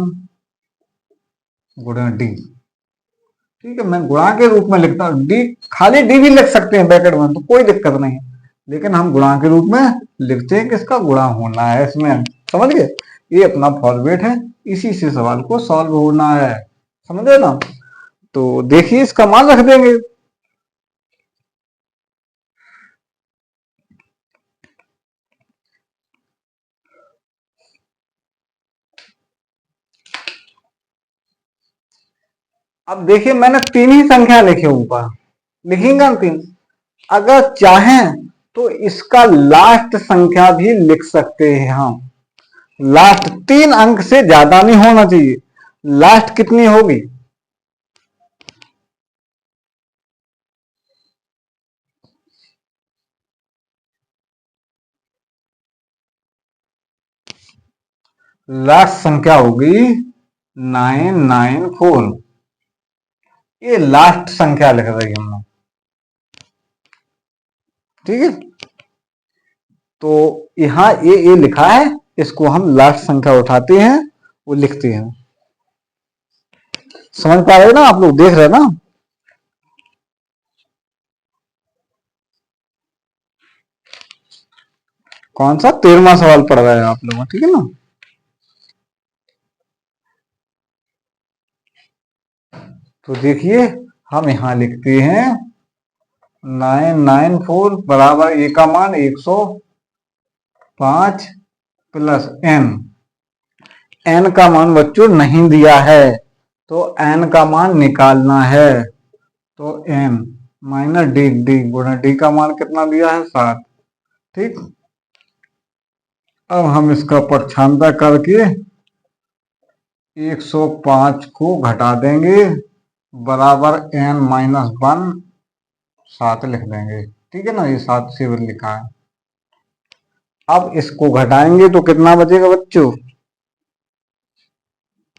गुणा डी, ठीक है। मैं गुणा के रूप में लिखता हूं, डी खाली डी भी लिख सकते हैं ब्रैकेट में, तो कोई दिक्कत नहीं है, लेकिन हम गुणा के रूप में लिखते हैं कि इसका गुणा होना है इसमें, समझ गए। ये अपना फॉर्मेट है, इसी से सवाल को सॉल्व होना है, समझे ना। तो देखिए इसका मान रख देंगे, अब देखिए मैंने 3 ही संख्या लिखी ऊपर, लिखेंगे हम 3, अगर चाहें तो इसका लास्ट संख्या भी लिख सकते हैं हम, लास्ट 3 अंक से ज्यादा नहीं होना चाहिए, लास्ट कितनी होगी, लास्ट संख्या होगी 994, ये लास्ट संख्या लिख रही हमने, ठीक है। तो यहां ये लिखा है, इसको हम लास्ट संख्या उठाते हैं, वो लिखते हैं। समझ पा रहे हो ना आप लोग, देख रहे हैं ना। कौन सा 13वां सवाल पढ़ रहे हैं आप लोग, ठीक है ना। तो देखिए हम यहां लिखते हैं 994 बराबर ए का मान 105 प्लस एन। एन का मान बच्चों नहीं दिया है, तो एन का मान निकालना है। तो एन माइनस डी, डी गुणा डी का मान कितना दिया है 7, ठीक। अब हम इसका पक्षांतर करके 105 को घटा देंगे, बराबर एन माइनस 1 7 लिख देंगे, ठीक है ना। ये 7 से लिखा है। अब इसको घटाएंगे तो कितना बचेगा बच्चों,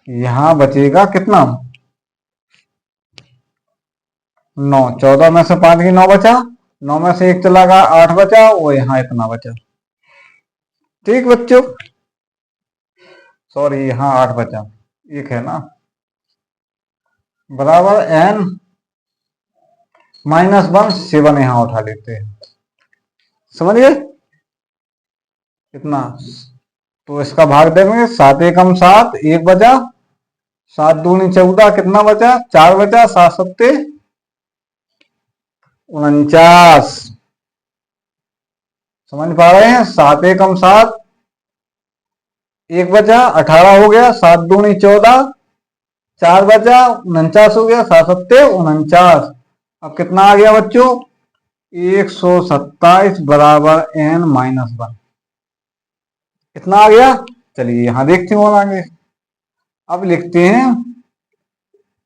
यहां बचेगा कितना 9। 14 में से 5 की 9 बचा, 9 में से 1 चला गया 8 बचा, और यहां इतना बचा, ठीक बच्चों। सॉरी यहां 8 बचा, 1 है ना, बराबर एन माइनस 1 7 यहां उठा लेते हैं, समझ गए इतना। तो इसका भाग देंगे, 7 एकम 7, 1 बचा, 7 दूनी 14, कितना बचा 4 बचा, 7 सत्ते 49। समझ पा रहे हैं, 7 एकम 7, 1 बचा 18 हो गया, 7 दूनी 14, 4 बचा 49 हो गया, 7 सत्ते 49। अब कितना आ गया बच्चों 127 बराबर एन माइनस 1, कितना आ गया। चलिए यहां देखते हैं और आगे। अब लिखते हैं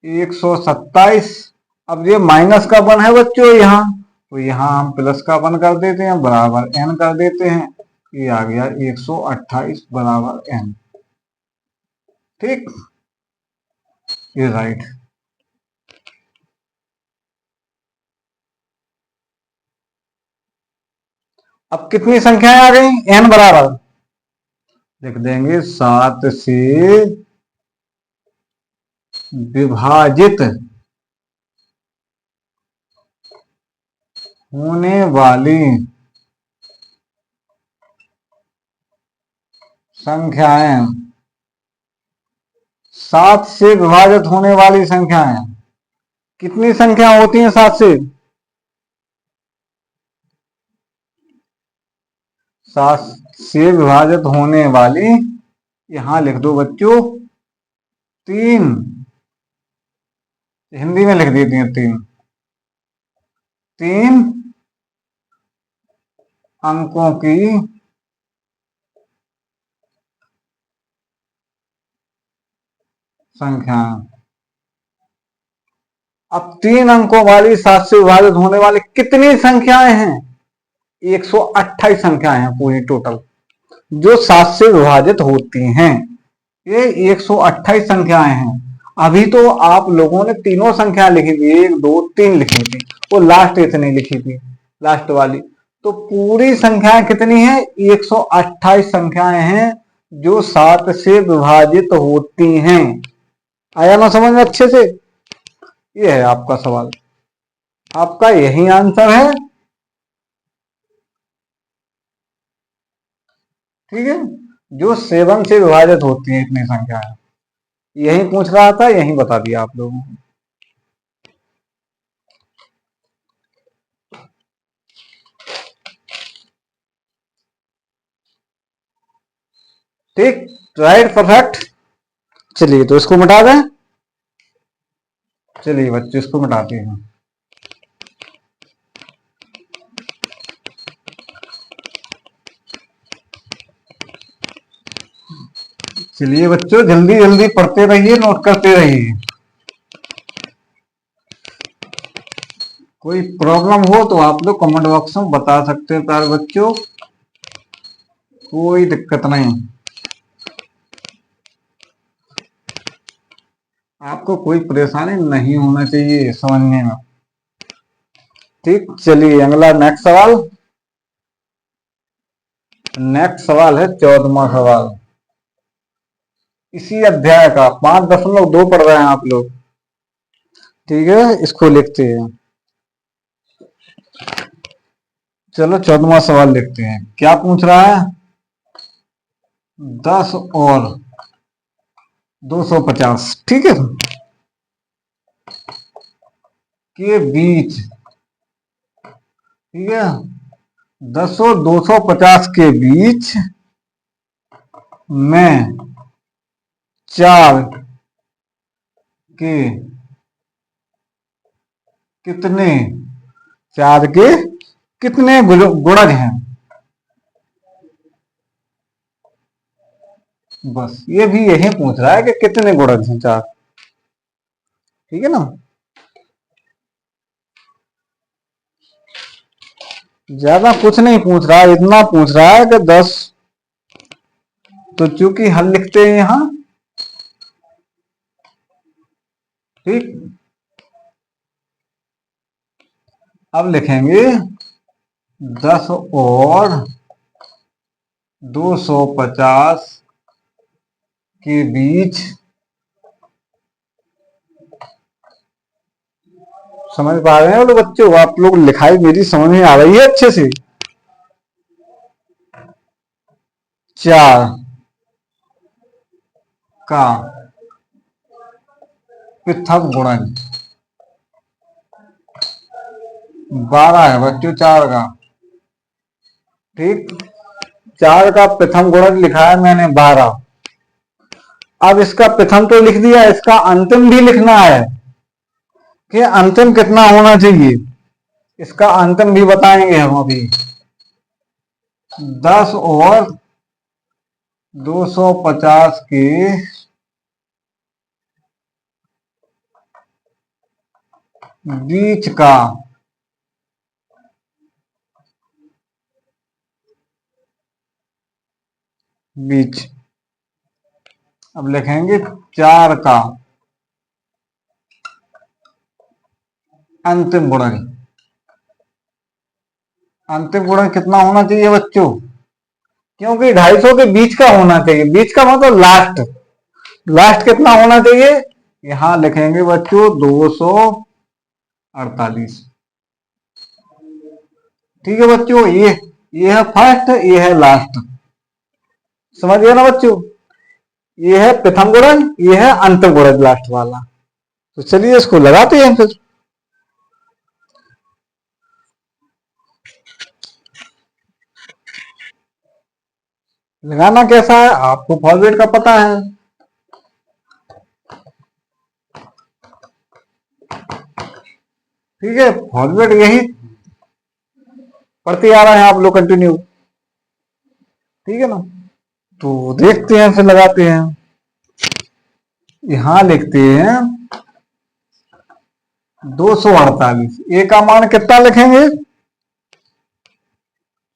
127, अब ये माइनस का 1 है बच्चों यहाँ, तो यहाँ हम प्लस का 1 कर देते हैं, बराबर एन कर देते हैं। ये आ गया 128 बराबर एन, ठीक, ये राइट। अब कितनी संख्याएं आ गई, एन बराबर लिख देंगे 7 से विभाजित होने वाली संख्याएं, 7 से विभाजित होने वाली संख्याएं कितनी संख्या होती हैं 7 से, 7 से विभाजित होने वाली, यहां लिख दो बच्चों 3, हिंदी में लिख देती हैं 3, 3 अंकों की संख्या। अब 3 अंकों वाली 7 से विभाजित होने वाली कितनी संख्याएं हैं, 128 संख्याएं हैं पूरी टोटल जो 7 से विभाजित होती हैं। ये 128 संख्याएं हैं। अभी तो आप लोगों ने तीनों संख्या लिखी थी, 1 2 3 लिखी थी, वो लास्ट इतनी लिखी थी, लास्ट वाली। तो पूरी संख्याएं कितनी है 128 संख्याएं हैं जो 7 से विभाजित होती हैं। आया ना समझ में अच्छे से। ये है आपका सवाल, आपका यही आंसर है, ठीक है। जो 7 से विभाजित होती है इतनी संख्या है, यही पूछ रहा था, यही बता दिया आप लोगों को। ठीक, राइट, परफेक्ट। चलिए तो इसको मिटा दें, चलिए बच्चे इसको मिटाते हैं। चलिए बच्चों जल्दी जल्दी पढ़ते रहिए, नोट करते रहिए। कोई प्रॉब्लम हो तो आप लोग कमेंट बॉक्स में बता सकते हैं प्यारे बच्चों, कोई दिक्कत नहीं। आपको कोई परेशानी नहीं होना चाहिए समझने में। ठीक, चलिए अगला नेक्स्ट सवाल। नेक्स्ट सवाल है 14वां सवाल, इसी अध्याय का 5.2 पढ़ रहे हैं आप लोग। ठीक है, इसको लिखते हैं। चलो 14वां सवाल लिखते हैं। क्या पूछ रहा है? 10 और 250, ठीक है, के बीच, ठीक है, 10 और 250 के बीच में 4 के कितने, 4 के कितने गुणज हैं? बस ये भी यही पूछ रहा है कि कितने गुणज हैं 4, ठीक है ना। ज्यादा कुछ नहीं पूछ रहा है, इतना पूछ रहा है कि 10, तो चूंकि हल लिखते हैं यहां, ठीक, अब लिखेंगे 10 और 250 के बीच, समझ पा रहे हैं तो बच्चों? आप लोग लिखाई मेरी समझ में आ रही है अच्छे से? 4 का पृथक गुणज 12 है बच्चों, 4 का, ठीक, 4 का प्रथम गुणज लिखा है मैंने 12। अब इसका प्रथम तो लिख दिया, इसका अंतिम भी लिखना है कि अंतिम कितना होना चाहिए। इसका अंतिम भी बताएंगे हम अभी। 10 और 250 के बीच का बीच, अब लिखेंगे 4 का अंतिम गुणज। अंतिम गुणज कितना होना चाहिए बच्चों? क्योंकि 250 के बीच का होना चाहिए, बीच का मतलब लास्ट, लास्ट कितना होना चाहिए? यहां लिखेंगे बच्चों 248, ठीक है बच्चों। ये है फर्स्ट, ये है लास्ट, समझ गए ना बच्चों? ये है प्रथम गुणज, ये है अंतिम गुणज लास्ट वाला। तो चलिए इसको लगाते हैं फिर। लगाना कैसा है आपको फॉर्मेट का पता है, ठीक है, फॉर्मेट यही पढ़ते आ रहे हैं आप लोग कंटिन्यू, ठीक है ना। तो देखते हैं फिर लगाते हैं। यहां लिखते हैं 248, ए का मान कितना लिखेंगे?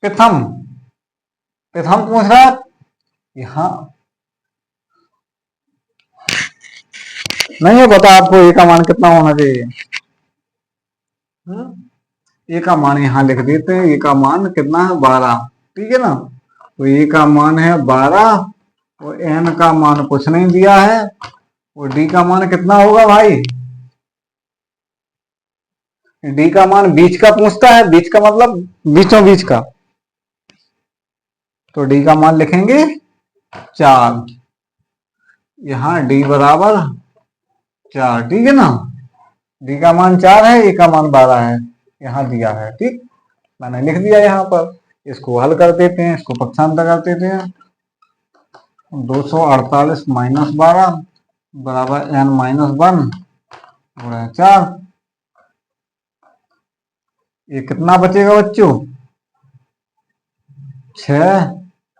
प्रथम, प्रथम पूछ रहा है यहां, नहीं है पता आपको ए का मान कितना होना चाहिए? ए का मान यहां लिख देते हैं, ए का मान कितना है? 12, ठीक है ना। तो ए का मान है 12 और एन का मान कुछ नहीं दिया है, और डी का मान कितना होगा भाई? डी का मान बीच का पूछता है, बीच का मतलब बीचों बीच का, तो डी का मान लिखेंगे 4, यहां डी बराबर 4, ठीक है ना। डी का मान 4 है, ए का मान 12 है, यहां दिया है, ठीक, मैंने लिख दिया यहां पर। इसको हल कर देते हैं, इसको पक्षांतर कर देते हैं। 248 माइनस 12 बराबर एन माइनस 1 गुणा 4। ये कितना बचेगा बच्चों? 6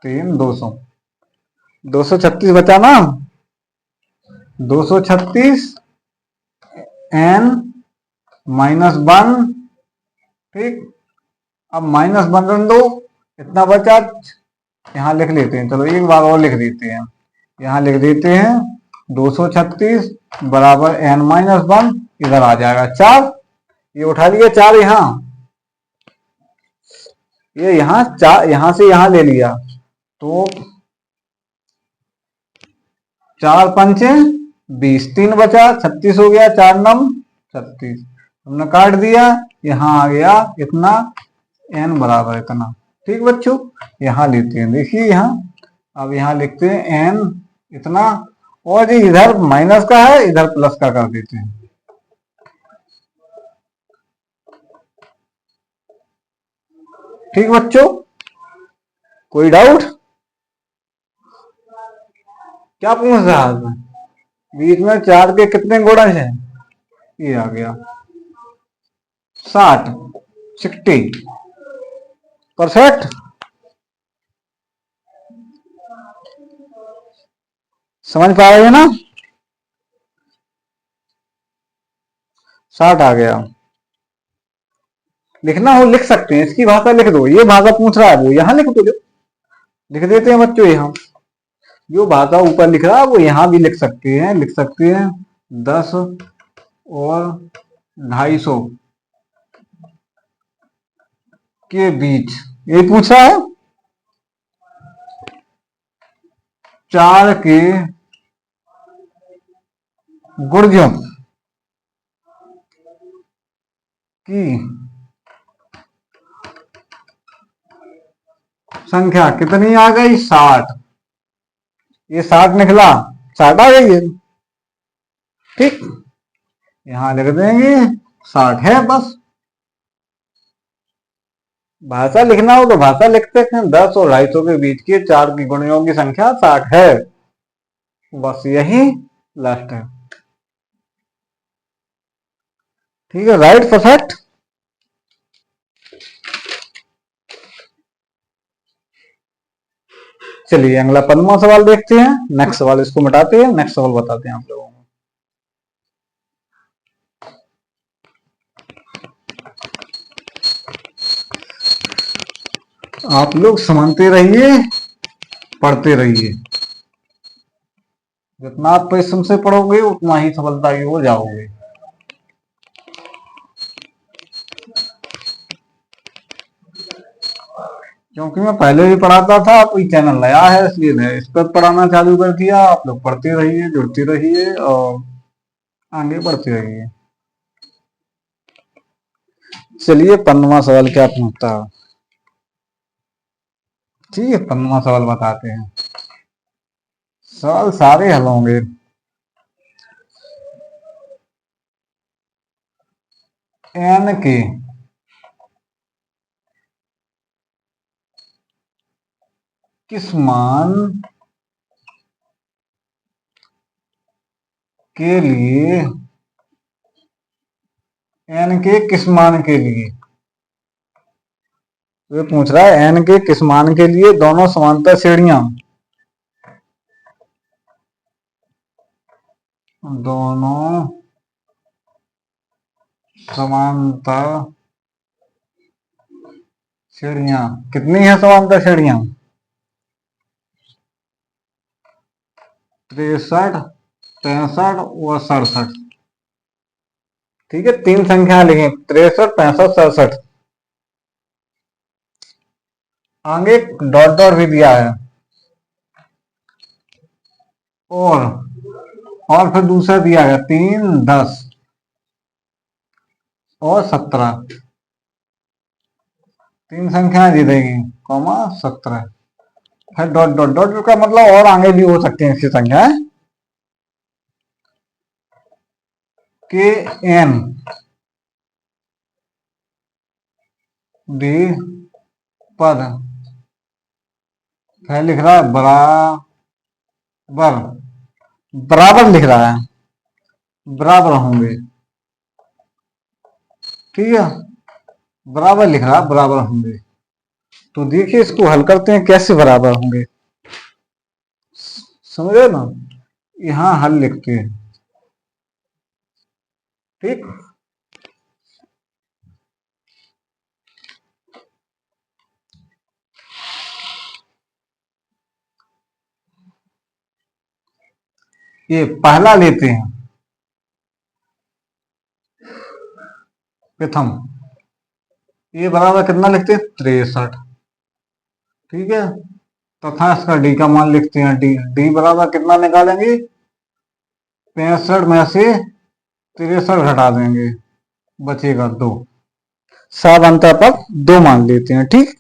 3 200, 236 बचा ना। 236 एन माइनस 1, ठीक, अब माइनस 1 रन दो, इतना बचा, यहां लिख लेते हैं, चलो एक बार और लिख देते हैं, यहां लिख देते हैं 236 बराबर n-1, इधर आ जाएगा 4। ये उठा लिया 4 यहाँ, ये यहाँ 4 यहाँ से यहाँ ले लिया, तो 4 पंचे 20, 3 बचा, 36 हो गया, 4 नम 36, हमने काट दिया, यहाँ आ गया इतना, n बराबर इतना। ठीक बच्चों, यहाँ लेते हैं, देखिए यहाँ, अब यहाँ लिखते हैं n इतना, और जी इधर माइनस का है, इधर प्लस का कर देते हैं। ठीक बच्चों, कोई डाउट? क्या पूछ रहा है? बीच में 4 के कितने गुणज हैं? ये आ गया 60, 60%। समझ पा रहे हैं ना? 60 आ गया। लिखना हो लिख सकते हैं, इसकी भाषा लिख दो, ये भाषा पूछ रहा है वो यहाँ लिख दो, लिख देते हैं बच्चों। यहाँ जो भाषा ऊपर लिख रहा है वो यहाँ भी लिख सकते हैं, लिख सकते हैं 10 और 250 के बीच, ये पूछा है। 4 के गुणजों की संख्या कितनी आ गई? 60। ये 60 निकला, 60 आ गई है। ठीक, यहां लिख देंगे 60 है बस। भाषा लिखना हो तो भाषा लिखते हैं, 10 और 250 के बीच के 4 की गुणियों की संख्या 60 है, बस यही लास्ट है। ठीक है, राइट, परफेक्ट। चलिए अगला 15वां सवाल देखते हैं। नेक्स्ट सवाल इसको मिटाते हैं, नेक्स्ट सवाल बताते हैं आप लोगों को। आप लोग समझते रहिए, पढ़ते रहिए, जितना आप परिश्रम से पढ़ोगे उतना ही सफलता की ओर जाओगे। क्योंकि मैं पहले भी पढ़ाता था, कोई चैनल नया है इसलिए मैं इस पर पढ़ाना चालू कर दिया। आप लोग पढ़ते रहिए, जुड़ते रहिए और आगे बढ़ते रहिए। चलिए 15वां सवाल क्या पूछता है। ठीक है, 15वां सवाल बताते हैं। सवाल सारे हल होंगे। n के किस मान के लिए, n के किस मान के लिए, ये पूछ रहा है n के किस मान के लिए दोनों समांतर श्रेणियां, दोनों समांतर श्रेणियां कितनी है? समांतर श्रेणियां 63, 65 और 67। ठीक है, 3 संख्या लिखें, 63, 65, 67। आगे डॉट डॉट भी दिया है, और फिर दूसरा दिया है 3, 10 और 17। 3 संख्याएं दे देगी, कॉमा 17, फिर डॉट डॉट डॉट का मतलब और आगे भी हो सकते हैं इसकी संख्याएं। के एन डी पद, फिर लिख रहा है बराबर, बराबर लिख रहा है, बराबर होंगे। ठीक है, बराबर लिख रहा है, बराबर होंगे। तो देखिए इसको हल करते हैं, कैसे बराबर होंगे, समझे ना? यहां हल लिखते हैं। ठीक, ये पहला लेते हैं, प्रथम, ये बराबर कितना लिखते हैं 63। ठीक है, तथा इसका डी का मान लिखते हैं, डी डी बराबर कितना निकालेंगे, 65 में से 63 घटा देंगे, बचेगा 2। सब अंतर पर 2 मान लेते हैं। ठीक,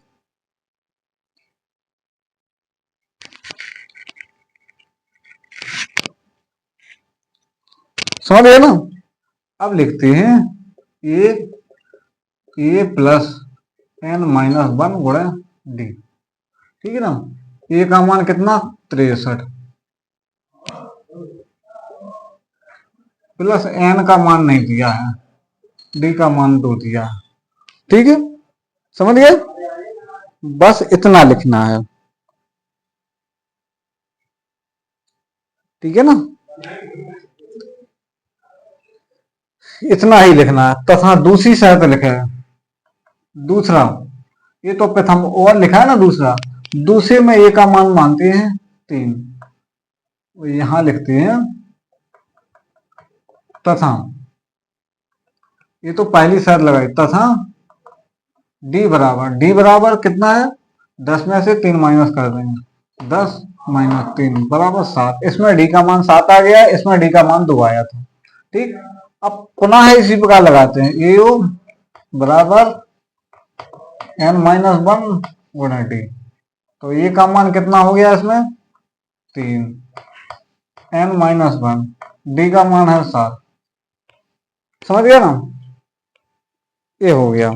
समझ गए ना। अब लिखते हैं ए प्लस एन माइनस 1 गुणा डी। ठीक है ना, ए का मान कितना 63 प्लस एन का मान नहीं दिया है, डी का मान 2 दिया है। ठीक है, समझ गए, बस इतना लिखना है। ठीक है ना, इतना ही लिखना है। तथा दूसरी शर्त लिखा है, दूसरा, ये तो प्रथम और लिखा है ना, दूसरा, दूसरे में ए का मान मानते हैं 3, यहां लिखते हैं तथा, ये तो पहली शर्त लगाई, तथा डी बराबर कितना है, 10 में से 3 माइनस कर देंगे, 10 माइनस 3 बराबर 7। इसमें डी का मान 7 आ गया, इसमें डी का मान 2 आया था। ठीक, अब पुनः इसी प्रकार लगाते हैं, ए बराबर एन माइनस 1 गुणा डी, तो ए का मान कितना हो गया इसमें 3, एन माइनस 1, डी का मान है 7। समझ गया ना, ये हो गया।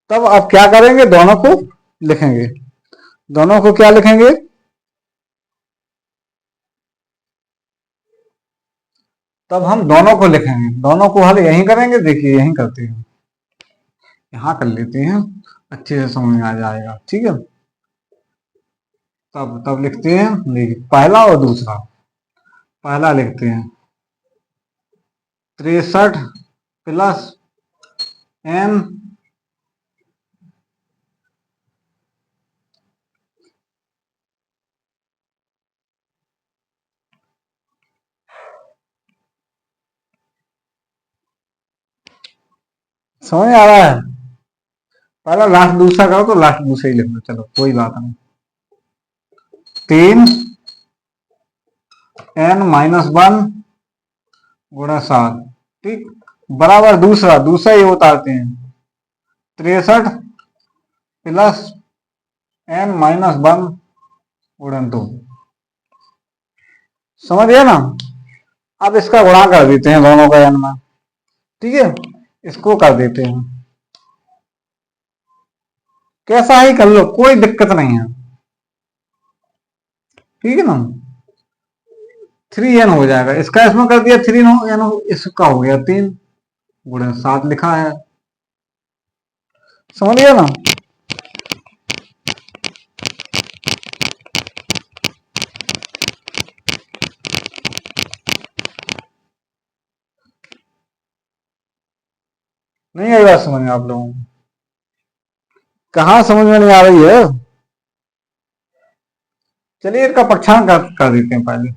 तब आप क्या करेंगे, दोनों को लिखेंगे, दोनों को क्या लिखेंगे, तब हम दोनों को लिखेंगे, दोनों को हल यहीं करेंगे, देखिए यहीं करते हैं, यहां कर लेते हैं, अच्छे से समझ में आ जाएगा। ठीक है, तब लिखते हैं, देखिए पहला और दूसरा, पहला लिखते हैं 63 प्लस एन समझ आ रहा है, पहला लास्ट दूसरा करो तो लास्ट दूसरा ही लिख लो, चलो कोई बात नहीं। 3 एन माइनस 1 गुणा 7, ठीक, बराबर दूसरा ये उतारते हैं, 63 प्लस एन माइनस 1 गुणा 2। समझ गया ना, अब इसका गुणा कर देते हैं दोनों का एन में। ठीक है, इसको कर देते हैं, कैसा ही कर लो, कोई दिक्कत नहीं है। ठीक है ना, 3n हो जाएगा, इसका इसमें कर दिया 3n, इसका हो गया 3 गुणा 7 लिखा है। समझ गया ना, नहीं आई बात समझ में आप लोगों को, कहां समझ में नहीं आ रही है। चलिए इसका पक्षांत कर देते हैं, पहले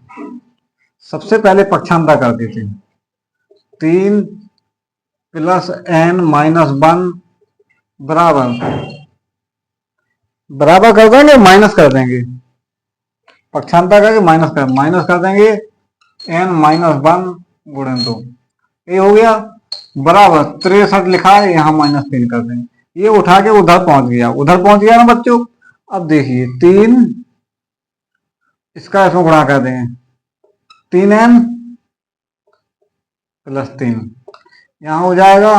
सबसे पहले पक्षांतर कर देते हैं, 3 प्लस एन माइनस 1 बराबर कर देंगे, माइनस कर देंगे, पक्षांतर करके माइनस कर देंगे, एन माइनस 1 गुणन 2, ये हो गया, बराबर 63 लिखा है, यहाँ -3 कर देंगे, ये उठा के उधर पहुंच गया ना बच्चों। अब देखिए 3, इसका इसमें गुणा कर देंगे, 3n प्लस 3, यहां हो जाएगा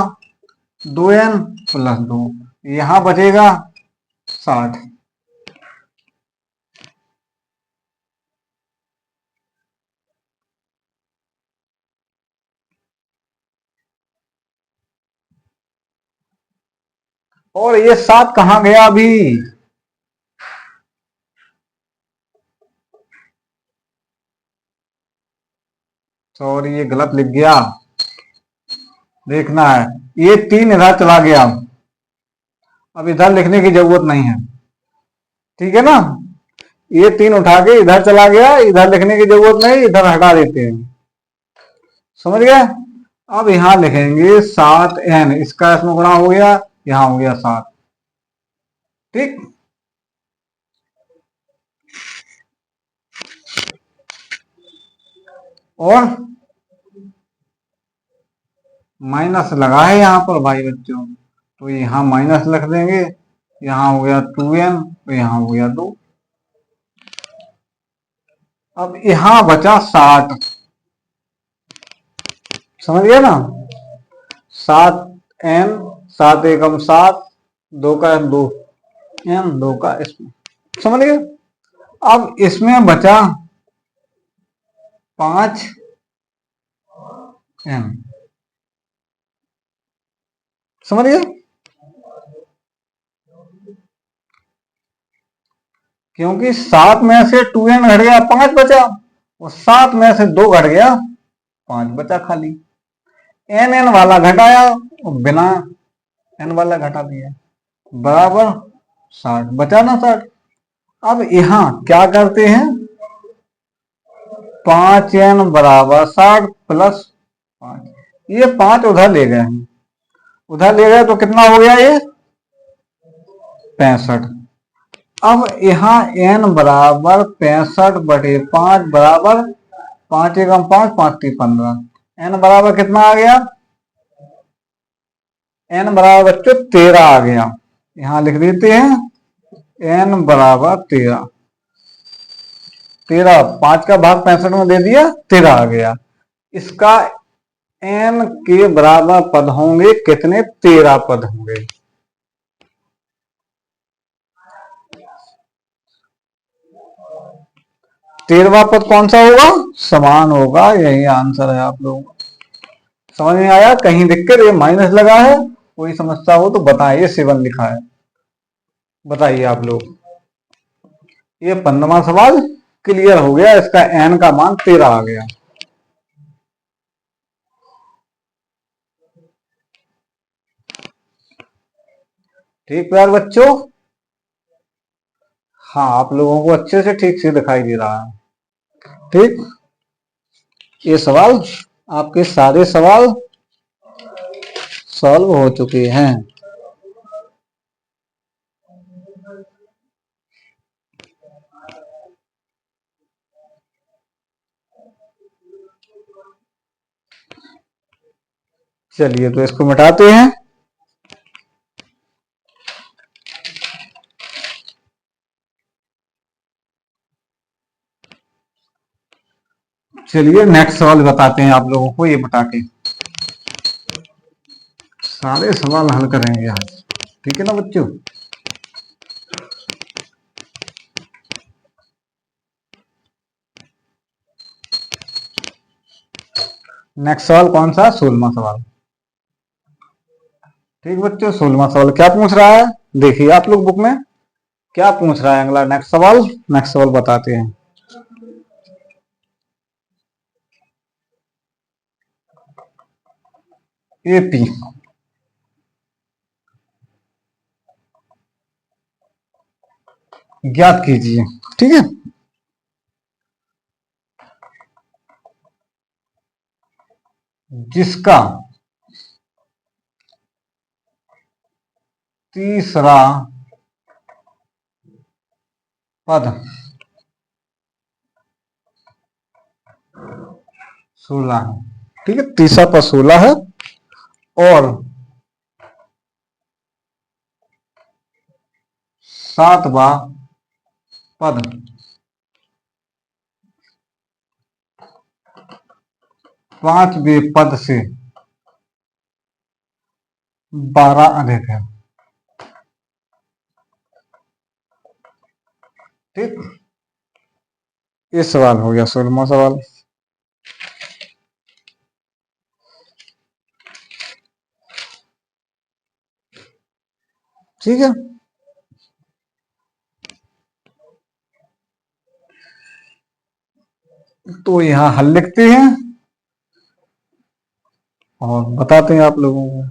2n प्लस 2, यहां बचेगा 60। और ये 7 कहां गया अभी, सॉरी ये गलत लिख गया, देखना है, ये 3 इधर चला गया, अब इधर लिखने की जरूरत नहीं है। ठीक है ना, ये 3 उठा के इधर चला गया, इधर लिखने की जरूरत नहीं, इधर हटा देते हैं। समझ गए? अब यहां लिखेंगे 7n, इसका इसमें गुणा हो गया, यहां हो गया 7। ठीक, और माइनस लगा है यहां पर भाई बच्चों, तो यहां माइनस लिख देंगे, यहां हो गया 2n, तो यहां हो गया 2। अब यहां बचा 60, समझ गए ना? 7n, 7 एकम 7, 2 का 2 n, 2 का इसमें, समझ गए? अब इसमें बचा 5n, समझ गए? क्योंकि 7 में से 2n घट गया, 5 बचा, और 7 में से 2 घट गया, 5 बचा खाली। n वाला घटाया और बिना n वाला घटा दिया, बराबर 60 बचा ना 60। अब यहां क्या करते हैं, 5n बराबर 60 प्लस 5, ये 5 उधर ले गए हैं, उधर ले गए तो कितना हो गया ये 65। अब यहां n बराबर 65/5 बराबर 5 एकम 5, 5 3 15, n बराबर कितना आ गया, n बराबर बच्चों 13 आ गया। यहां लिख देते हैं n बराबर 13, 13, 5 का भाग 65 में दे दिया, 13 आ गया। इसका n के बराबर पद होंगे कितने, 13 पद होंगे। तेरहवां पद कौन सा होगा, समान होगा, यही आंसर है आप लोगों का। समझ में आया? कहीं दिक्कत, ये माइनस लगा है, कोई समस्या हो तो बताइए, 7 लिखा है, बताइए आप लोग। ये 15वां सवाल क्लियर हो गया, इसका n का मान 13 आ गया। ठीक प्यार बच्चों, हाँ आप लोगों को अच्छे से ठीक से दिखाई दे रहा है। ठीक, ये सवाल, आपके सारे सवाल सॉल्व हो चुके हैं। चलिए तो इसको मिटाते हैं। चलिए नेक्स्ट सवाल बताते हैं आप लोगों को, ये बता के सारे सवाल हल करेंगे आज। ठीक है ना बच्चों? नेक्स्ट सवाल कौन सा, 16वां सवाल। ठीक बच्चों, 16वां सवाल क्या पूछ रहा है, देखिए आप लोग बुक में क्या पूछ रहा है अगला नेक्स्ट सवाल। नेक्स्ट सवाल बताते हैं। एपी ज्ञात कीजिए। ठीक है, जिसका तीसरा पद 16 है। ठीक है, तीसरा पद 16 है और 7वां पद 5वें पद से 12 अधिक है। ठीक, ये सवाल हो गया 16वां सवाल। ठीक है, तो यहां हल लिखते हैं और बताते हैं आप लोगों को।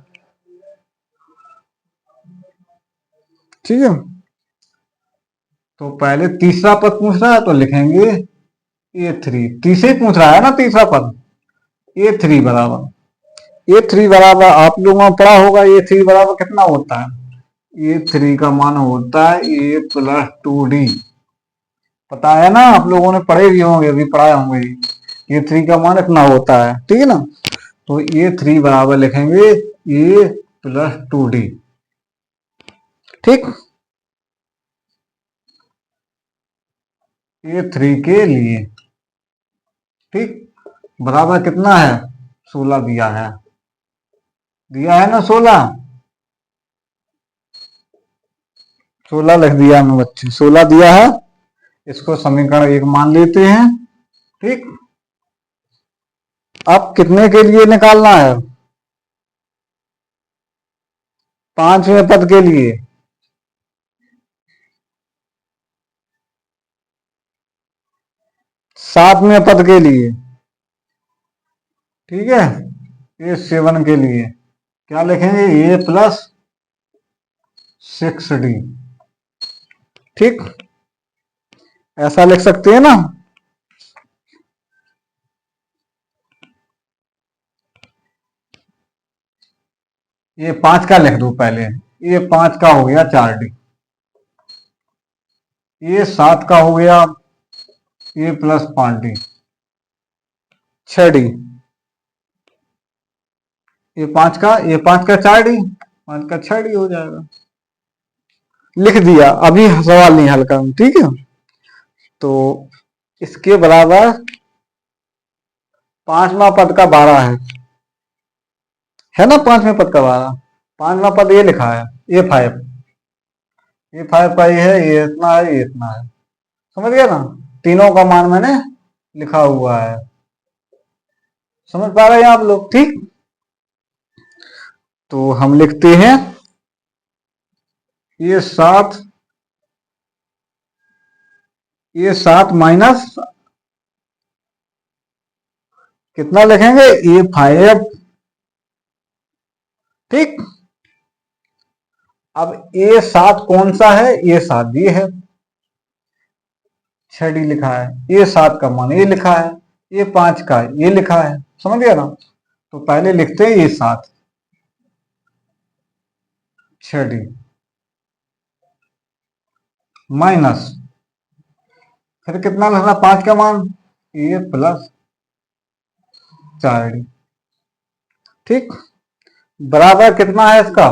ठीक है, तो पहले तीसरा पद पूछ रहा है तो लिखेंगे A3। तीसरे पूछ रहा है ना तीसरा पद, A3 बराबर, A3 बराबर आप लोगों ने पढ़ा होगा A3 बराबर कितना होता है। A3 का मान होता है A प्लस 2D। पता है ना, आप लोगों ने पढ़े भी होंगे, अभी पढ़ाए होंगे। A3 का मान इतना होता है, ठीक है ना। तो A3 बराबर लिखेंगे A प्लस 2D। ठीक, A3 के लिए, ठीक, बराबर कितना है, 16 दिया है, दिया है ना 16, 16 लिख दिया हमने बच्चे, 16 दिया है। इसको समीकरण 1 मान लेते हैं। ठीक, अब कितने के लिए निकालना है, पांचवें पद के लिए। सातवें पद के लिए, ठीक है, A7 के लिए क्या लिखेंगे, A प्लस 6D। ठीक, ऐसा लिख सकते हैं ना। ये 5 का लिख दो पहले, ये 5 का हो गया 4D, ये 7 का हो गया A प्लस 5D, 6D, ये 5 का 4D, 5 का 6D हो जाएगा। लिख दिया, अभी सवाल नहीं हल करूं, ठीक है। तो इसके बराबर पांचवा पद का 12 है ना, पांचवें पद का 12, पांचवा पद ये लिखा है A5, A5 का ये है, ये इतना है, ये इतना है, समझ गया ना। तीनों का मान मैंने लिखा हुआ है, समझ पा रहे हैं आप लोग। ठीक, तो हम लिखते हैं ये 7 माइनस कितना लिखेंगे, A5। ठीक, अब A7 कौन सा है, A7 ये है, 6D लिखा है, A7 का मान ये लिखा है, A5 का ये लिखा है, समझ गया ना। तो पहले लिखते हैं A7, 6D माइनस, फिर कितना लिखना, 5 का मान A प्लस 4D। ठीक, बराबर कितना है इसका,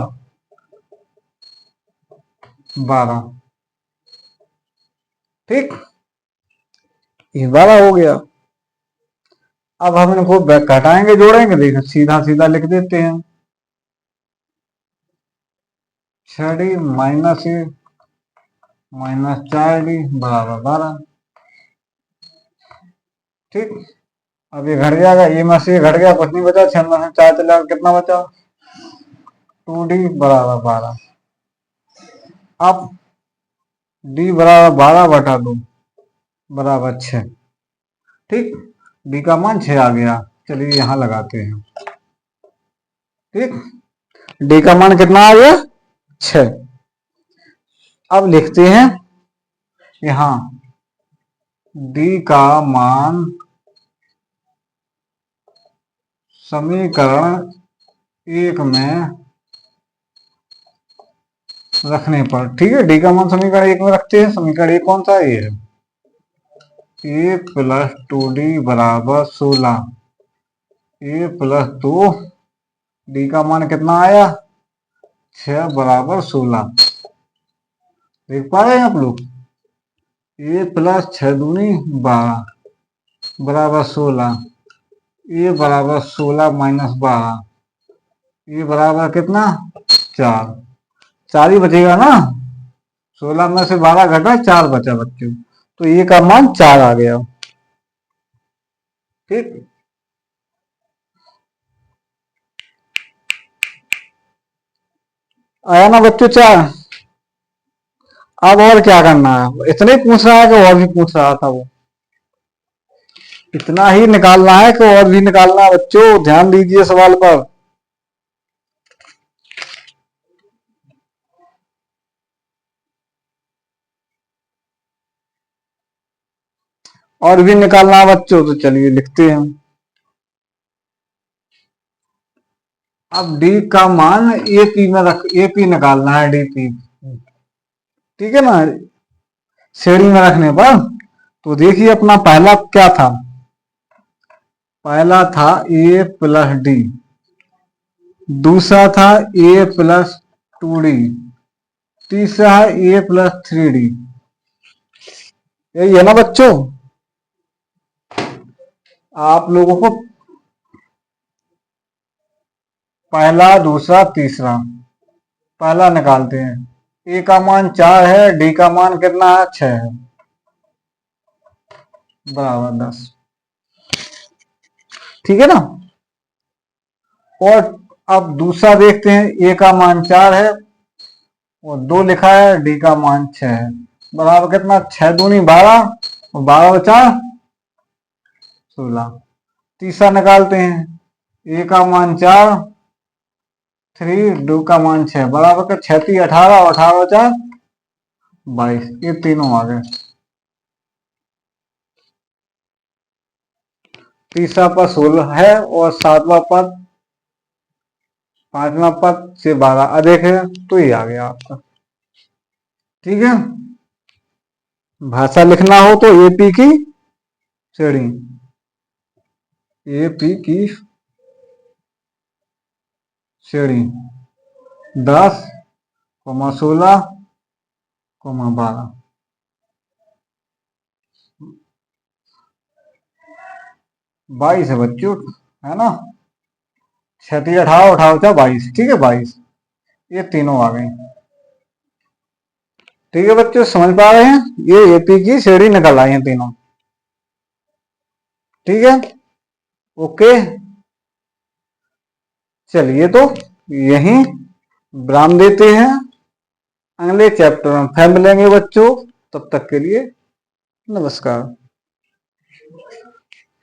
12। ठीक, ये 12 हो गया। अब हम इनको घटाएंगे जोड़ेंगे, देखो सीधा सीधा लिख देते हैं, 6D माइनस ए माइनस 4D बराबर 12। ठीक, अब ये घट जाएगा, ये में से घट गया, कुछ नहीं बचा, 6 में से 4 चला, कितना बचा, 2D बराबर 12। अब D बराबर 12 बटा 2 बराबर 6। ठीक, D का मान 6 आ गया, चलिए यहां लगाते हैं। ठीक, D का मान कितना आ गया, 6। अब लिखते हैं यहां D का मान समीकरण 1 में रखने पर, ठीक है, D का मान समीकरण 1 में रखते हैं। समीकरण 1 कौन सा है, ये है A प्लस 2D बराबर 16, A प्लस 2, D का मान कितना आया, 6 बराबर 16। देख पा रहे हैं आप लोग, A प्लस 6 दूनी 12 बराबर 16, A बराबर 16 माइनस 12, ये बराबर कितना, 4, 4 ही बचेगा ना, 16 में से 12 घटा, 4 बचा बच्चों, तो ये का मान 4 आ गया। ठीक, आया ना बच्चों 4। अब और क्या करना है, इतने ही पूछ रहा है कि और भी पूछ रहा था वो, इतना ही निकालना है कि और भी निकालना है बच्चों, ध्यान दीजिए सवाल पर। और भी निकालना है बच्चों तो चलिए लिखते हैं। अब डी का मान एपी में रख, एपी निकालना है, डीपी, ठीक है ना, श्रेणी में रखने पर। तो देखिए अपना पहला क्या था, पहला था ए प्लस डी, दूसरा था ए प्लस टू डी, तीसरा है ए प्लस थ्री डी। यही है ना बच्चों, आप लोगों को पहला दूसरा तीसरा, पहला निकालते हैं। ए का मान 4 है, डी का मान कितना है 6 है, बराबर 10, ठीक है ना। और अब दूसरा देखते हैं, ए का मान 4 है और 2 लिखा है, डी का मान 6 है, बराबर कितना, 6 दूनी 12 और 12 बचा 16। तीसरा निकालते हैं, ए का मान 4, 3, दो का मान 6, बराबर का 6 3 18 और 18 बचा 22, ये तीनों आ गए। तीसरा पद 16 है और सातवां पद, पांचवा पद से 12 अधिक है, तो ये आ गया आपका, ठीक है। भाषा लिखना हो तो एपी की श्रेणी, एपी की श्रेणी 10, 16, 12, 22 है बच्चों, है ना, 6 3 18 18 22, ठीक है 22, ये तीनों आ गए। ठीक है बच्चों, समझ पा रहे हैं, ये एपी की श्रेणी निकल आई है तीनों, ठीक है, ओके। चलिए तो यहीं विराम देते हैं, अगले चैप्टर में फिर मिलेंगे बच्चों, तब तक के लिए नमस्कार।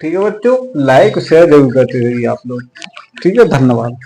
ठीक है बच्चों, लाइक शेयर जरूर करते रहिए आप लोग, ठीक है, धन्यवाद।